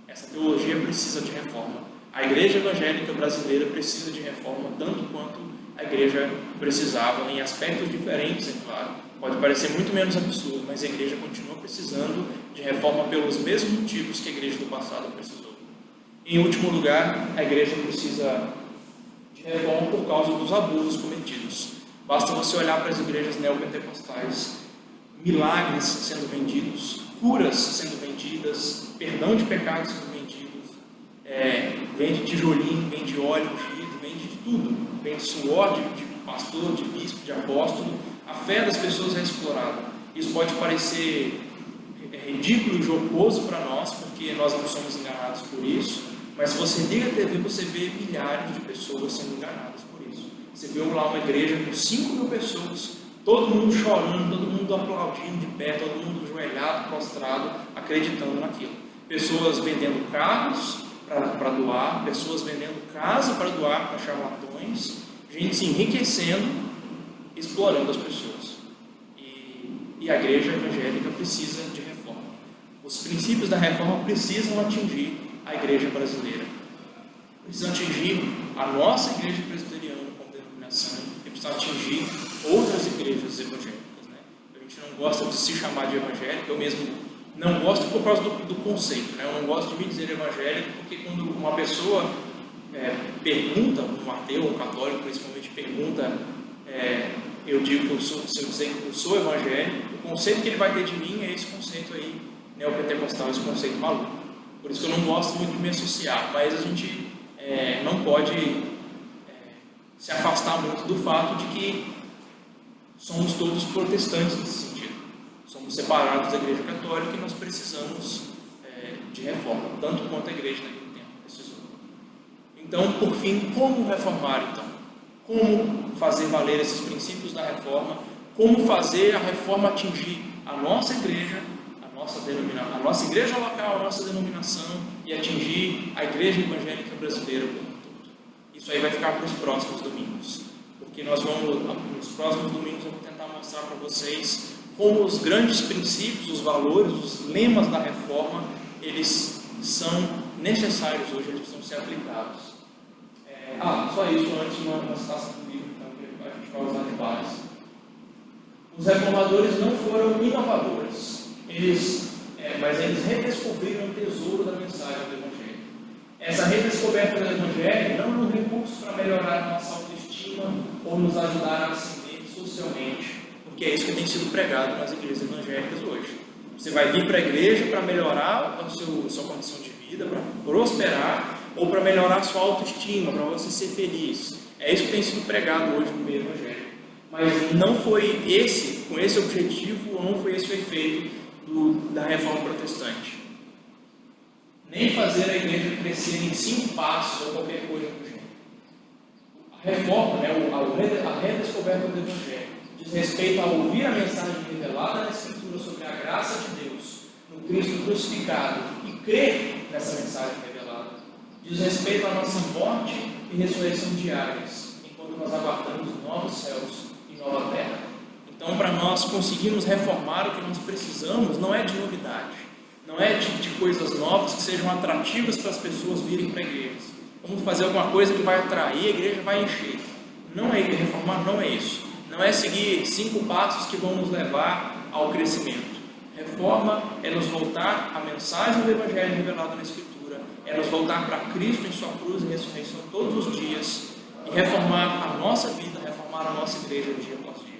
Speaker 2: Essa teologia precisa de reforma. A igreja evangélica brasileira precisa de reforma, tanto quanto a igreja precisava, em aspectos diferentes, é claro. Pode parecer muito menos absurdo, mas a igreja continua precisando de reforma pelos mesmos motivos que a igreja do passado precisou. Em último lugar, a igreja precisa de reforma por causa dos abusos cometidos. Basta você olhar para as igrejas neopentecostais, milagres sendo vendidos, curas sendo vendidas, perdão de pecados sendo vendidos, vende tijolinho, vende óleo ungido, vende de tudo, vende suor de pastor, de bispo, de apóstolo. A fé das pessoas é explorada. Isso pode parecer ridículo e jocoso para nós, porque nós não somos enganados por isso, mas se você liga a TV, você vê milhares de pessoas sendo enganadas por isso. Você vê lá uma igreja com 5.000 pessoas, todo mundo chorando, todo mundo aplaudindo de pé, todo mundo ajoelhado, prostrado, acreditando naquilo. Pessoas vendendo carros para doar, pessoas vendendo casa para doar para charlatões, gente se enriquecendo, explorando as pessoas. E a igreja evangélica precisa de reforma. Os princípios da reforma precisam atingir a igreja brasileira. Precisam atingir a nossa igreja presbiteriana como denominação e precisam atingir outras igrejas evangélicas, né? A gente não gosta de se chamar de evangélico, eu mesmo não gosto por causa do conceito, né? Eu não gosto de me dizer evangélico porque quando uma pessoa pergunta, um ateu, um católico principalmente pergunta, eu digo que se eu dizer que eu sou evangélico, o conceito que ele vai ter de mim é esse conceito aí, neopentecostal, esse conceito maluco. Por isso que eu não gosto muito de me associar, mas a gente não pode se afastar muito do fato de que somos todos protestantes nesse sentido. Somos separados da igreja católica e nós precisamos de reforma, tanto quanto a igreja naquele tempo precisou. Então, por fim, como reformar então? Como fazer valer esses princípios da reforma? Como fazer a reforma atingir a nossa igreja, a nossa igreja local, a nossa denominação e atingir a igreja evangélica brasileira como um todo? Isso aí vai ficar para os próximos domingos, porque nos próximos domingos eu vou tentar mostrar para vocês como os grandes princípios, os valores, os lemas da reforma, eles são necessários hoje, eles precisam ser aplicados. Só isso antes, uma citação do livro, então, que a gente vai usar de base. Os reformadores não foram inovadores, mas eles redescobriram o tesouro da mensagem do Evangelho. Essa redescoberta do Evangelho não é um recurso para melhorar a nossa autoestima ou nos ajudar a ascender socialmente, porque é isso que tem sido pregado nas igrejas evangélicas hoje. Você vai vir para a igreja para melhorar a sua condição de vida, para prosperar, ou para melhorar a sua autoestima, para você ser feliz. É isso que tem sido pregado hoje no meio evangélico. Mas não foi com esse objetivo, ou não foi esse o efeito da reforma protestante. Nem fazer a igreja crescer em 5 passos ou qualquer coisa do gênero. A reforma, a redescoberta do Evangelho, diz respeito a ouvir a mensagem revelada na Escritura sobre a graça de Deus, no Cristo crucificado, e crer nessa mensagem revelada. Diz respeito à nossa morte e ressurreição diárias, enquanto nós aguardamos novos céus e nova terra. Então, para nós conseguirmos reformar, o que nós precisamos não é de novidade, não é de coisas novas que sejam atrativas para as pessoas virem para a igreja. vamos fazer alguma coisa que vai atrair, a igreja vai encher. Não é reformar, não é isso. Não é seguir 5 passos que vão nos levar ao crescimento. Reforma é nos voltar à mensagem do Evangelho revelado na Escritura, é nos voltar para Cristo em sua cruz e ressurreição todos os dias e reformar a nossa vida, reformar a nossa igreja dia após dia.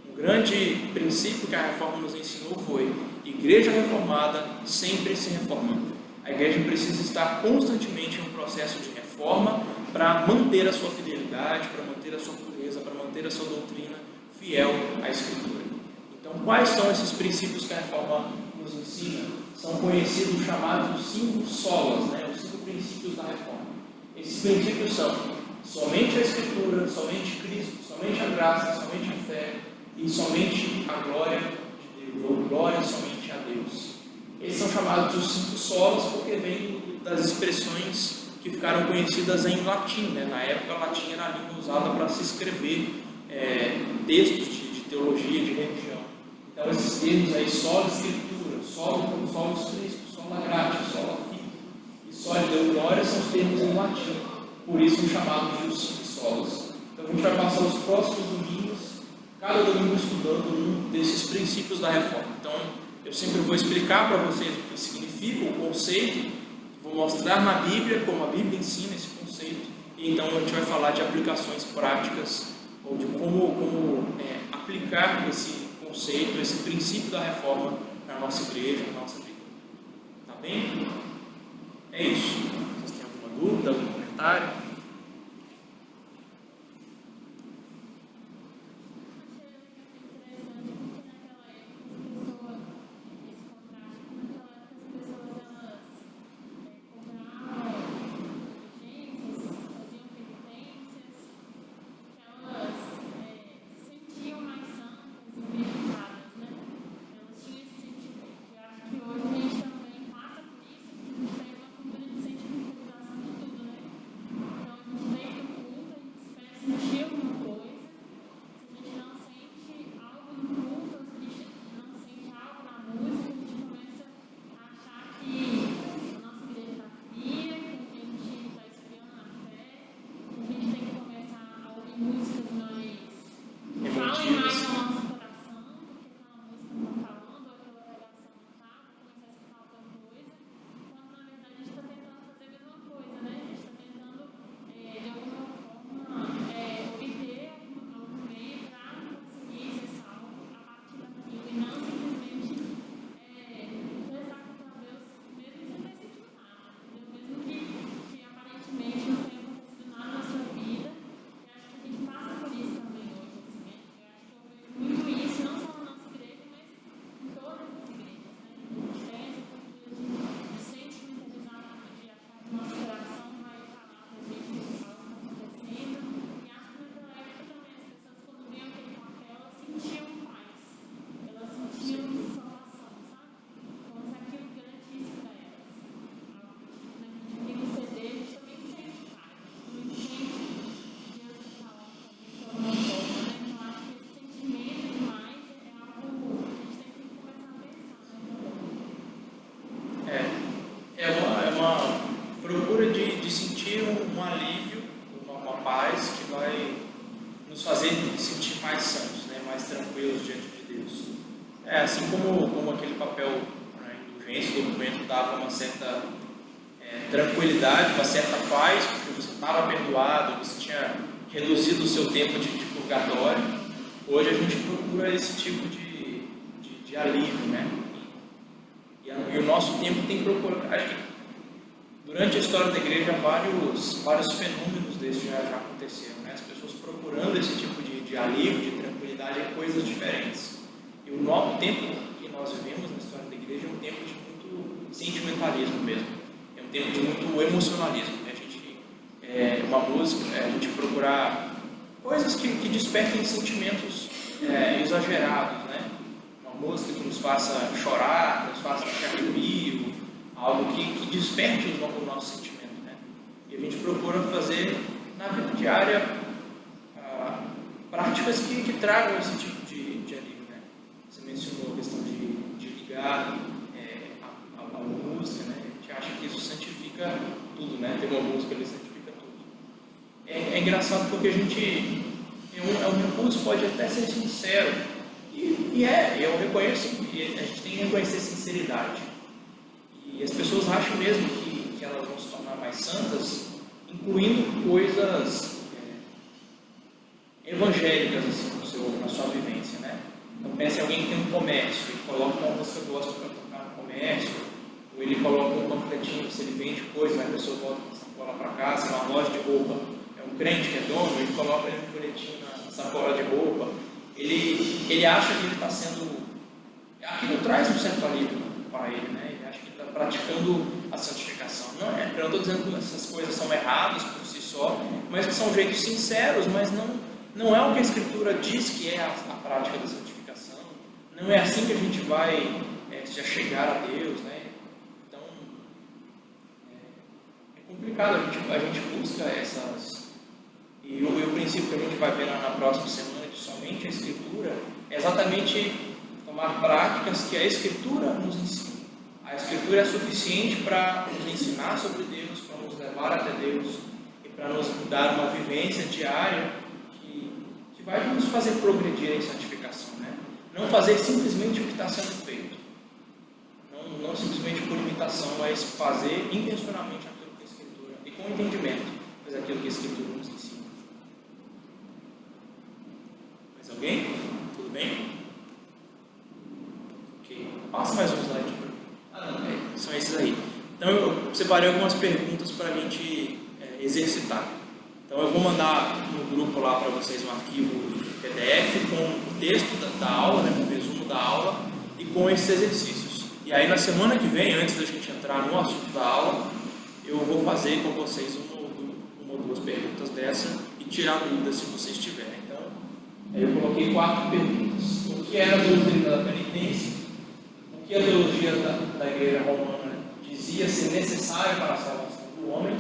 Speaker 2: Um grande princípio que a reforma nos ensinou foi: igreja reformada sempre se reformando. A igreja precisa estar constantemente em um processo de reforma para manter a sua fidelidade, para manter a sua pureza, para manter a sua doutrina fiel à Escritura. Então, quais são esses princípios que a reforma nos ensina? São conhecidos, chamados os 5 solas, os 5 princípios da reforma. Esses princípios são somente a Escritura, somente Cristo, somente a graça, somente a fé e somente a glória de Deus, ou glória somente a Deus. Esses são chamados os 5 solas porque vêm das expressões que ficaram conhecidas em latim. Na época, o latim era a língua usada para se escrever textos de teologia, de religião. Então, esses termos aí, sola Escritura, sola Cristo, sola gratia, sola fide e sola Deo glória, são os termos em latim. Por isso são chamados de os 5 solas. Então, a gente vai passar os próximos domingos, cada domingo estudando um desses princípios da reforma. Então, eu sempre vou explicar para vocês o que significa o conceito, vou mostrar na Bíblia como a Bíblia ensina esse conceito, e então a gente vai falar de aplicações práticas, ou de como aplicar esse conceito, esse princípio da reforma na nossa igreja, na nossa vida. Tá bem? É isso. Vocês têm alguma dúvida, algum comentário? De sentir um alívio, uma paz que vai nos fazer sentir mais santos, mais tranquilos diante de Deus. Assim como aquele papel indulgência, o documento dava uma certa tranquilidade, uma certa paz, porque você estava perdoado, você tinha reduzido o seu tempo de purgatório. Hoje a gente procura esse tipo de alívio, E o nosso tempo tem procurado. Acho que durante a história da igreja, vários fenômenos desses já aconteceram, As pessoas procurando esse tipo de alívio, de tranquilidade em coisas diferentes. E o novo tempo que nós vivemos na história da igreja é um tempo de muito sentimentalismo mesmo. É um tempo de muito emocionalismo. Uma música, a gente procurar coisas que despertem sentimentos exagerados, Uma música que nos faça chorar, que nos faça ficar arrepio, algo que desperte o nosso sentimento, E a gente procura fazer na vida diária práticas que tragam esse tipo de alívio, Você mencionou a questão de ligar a música, A gente acha que isso santifica tudo, Ter uma música ali santifica engraçado porque a gente, um recurso pode até ser sincero, eu reconheço, a gente tem que reconhecer sinceridade. E as pessoas acham mesmo que elas vão se tornar mais santas, incluindo coisas evangélicas assim, na sua vivência, né? Então pense em alguém que tem um comércio, ele coloca uma música gospel para tocar no comércio, ou ele coloca um panfletinho, se ele vende coisa, a pessoa volta com a sacola para casa, uma loja de roupa, é um crente que é dono, ele coloca ali um folhetinho na sacola de roupa, ele acha que ele está sendo, aquilo traz um certo alívio para ele, né? Ele acha que ele está praticando a santificação. Não, eu não estou dizendo que essas coisas são erradas por si só, mas que são jeitos sinceros, mas não é o que a Escritura diz que é a prática da santificação. Não é assim que a gente vai se achegar a Deus, né? Então, é complicado, a gente busca essas... E o princípio que a gente vai ver na próxima semana de somente a Escritura é exatamente tomar práticas que a Escritura nos ensina. A Escritura é suficiente para nos ensinar sobre Deus, para nos levar até Deus e para nos dar uma vivência diária que vai nos fazer progredir em santificação, né? Não fazer simplesmente o que está sendo feito, não simplesmente por imitação, mas fazer intencionalmente aquilo que a Escritura, e com entendimento, fazer aquilo que a Escritura nos ensina. Mais alguém? Tudo bem? Ok. Passa mais um slide para mim. São esses aí. Então eu separei algumas perguntas para a gente exercitar. Então eu vou mandar no grupo lá para vocês um arquivo PDF com o texto da aula, né, com o resumo da aula e com esses exercícios. E aí na semana que vem, antes da gente entrar no assunto da aula, eu vou fazer com vocês uma ou duas perguntas dessa e tirar dúvidas se vocês tiverem. Então eu coloquei 4 perguntas. O que era a doutrina da penitência? O que a teologia da igreja romana dizia ser necessário para a salvação do homem?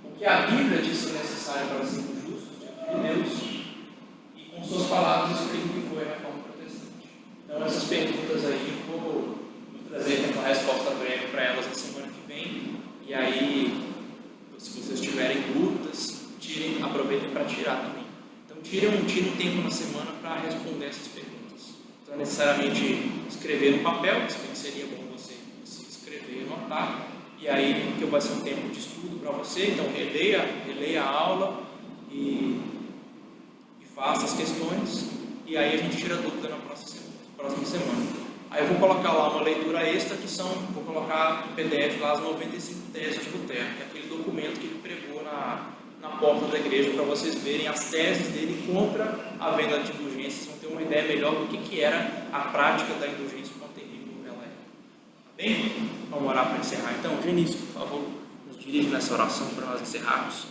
Speaker 2: O que a Bíblia diz ser necessário para sermos justos diante de Deus? E com suas palavras explica o que foi a reforma protestante. Então essas perguntas aí eu vou trazer uma resposta breve para elas na semana que vem. E aí, se vocês tiverem dúvidas, aproveitem para tirar também. Então tirem um tempo na semana para responder essas perguntas. Não necessariamente escrever no papel, mas seria bom você escrever e anotar, e aí que vai ser um tempo de estudo para você, então releia a aula e faça as questões, e aí a gente tira a dúvida na próxima semana. Aí eu vou colocar lá uma leitura extra, vou colocar em PDF lá as 95 teses de Lutero, que é aquele documento que ele pregou na porta da igreja, para vocês verem as teses dele contra a venda de indulgências, vão ter uma ideia melhor do que era a prática da indulgência, quão terrível ela é. Tá bem? Vamos orar para encerrar então. Genício, por favor, nos dirige nessa oração para nós encerrarmos.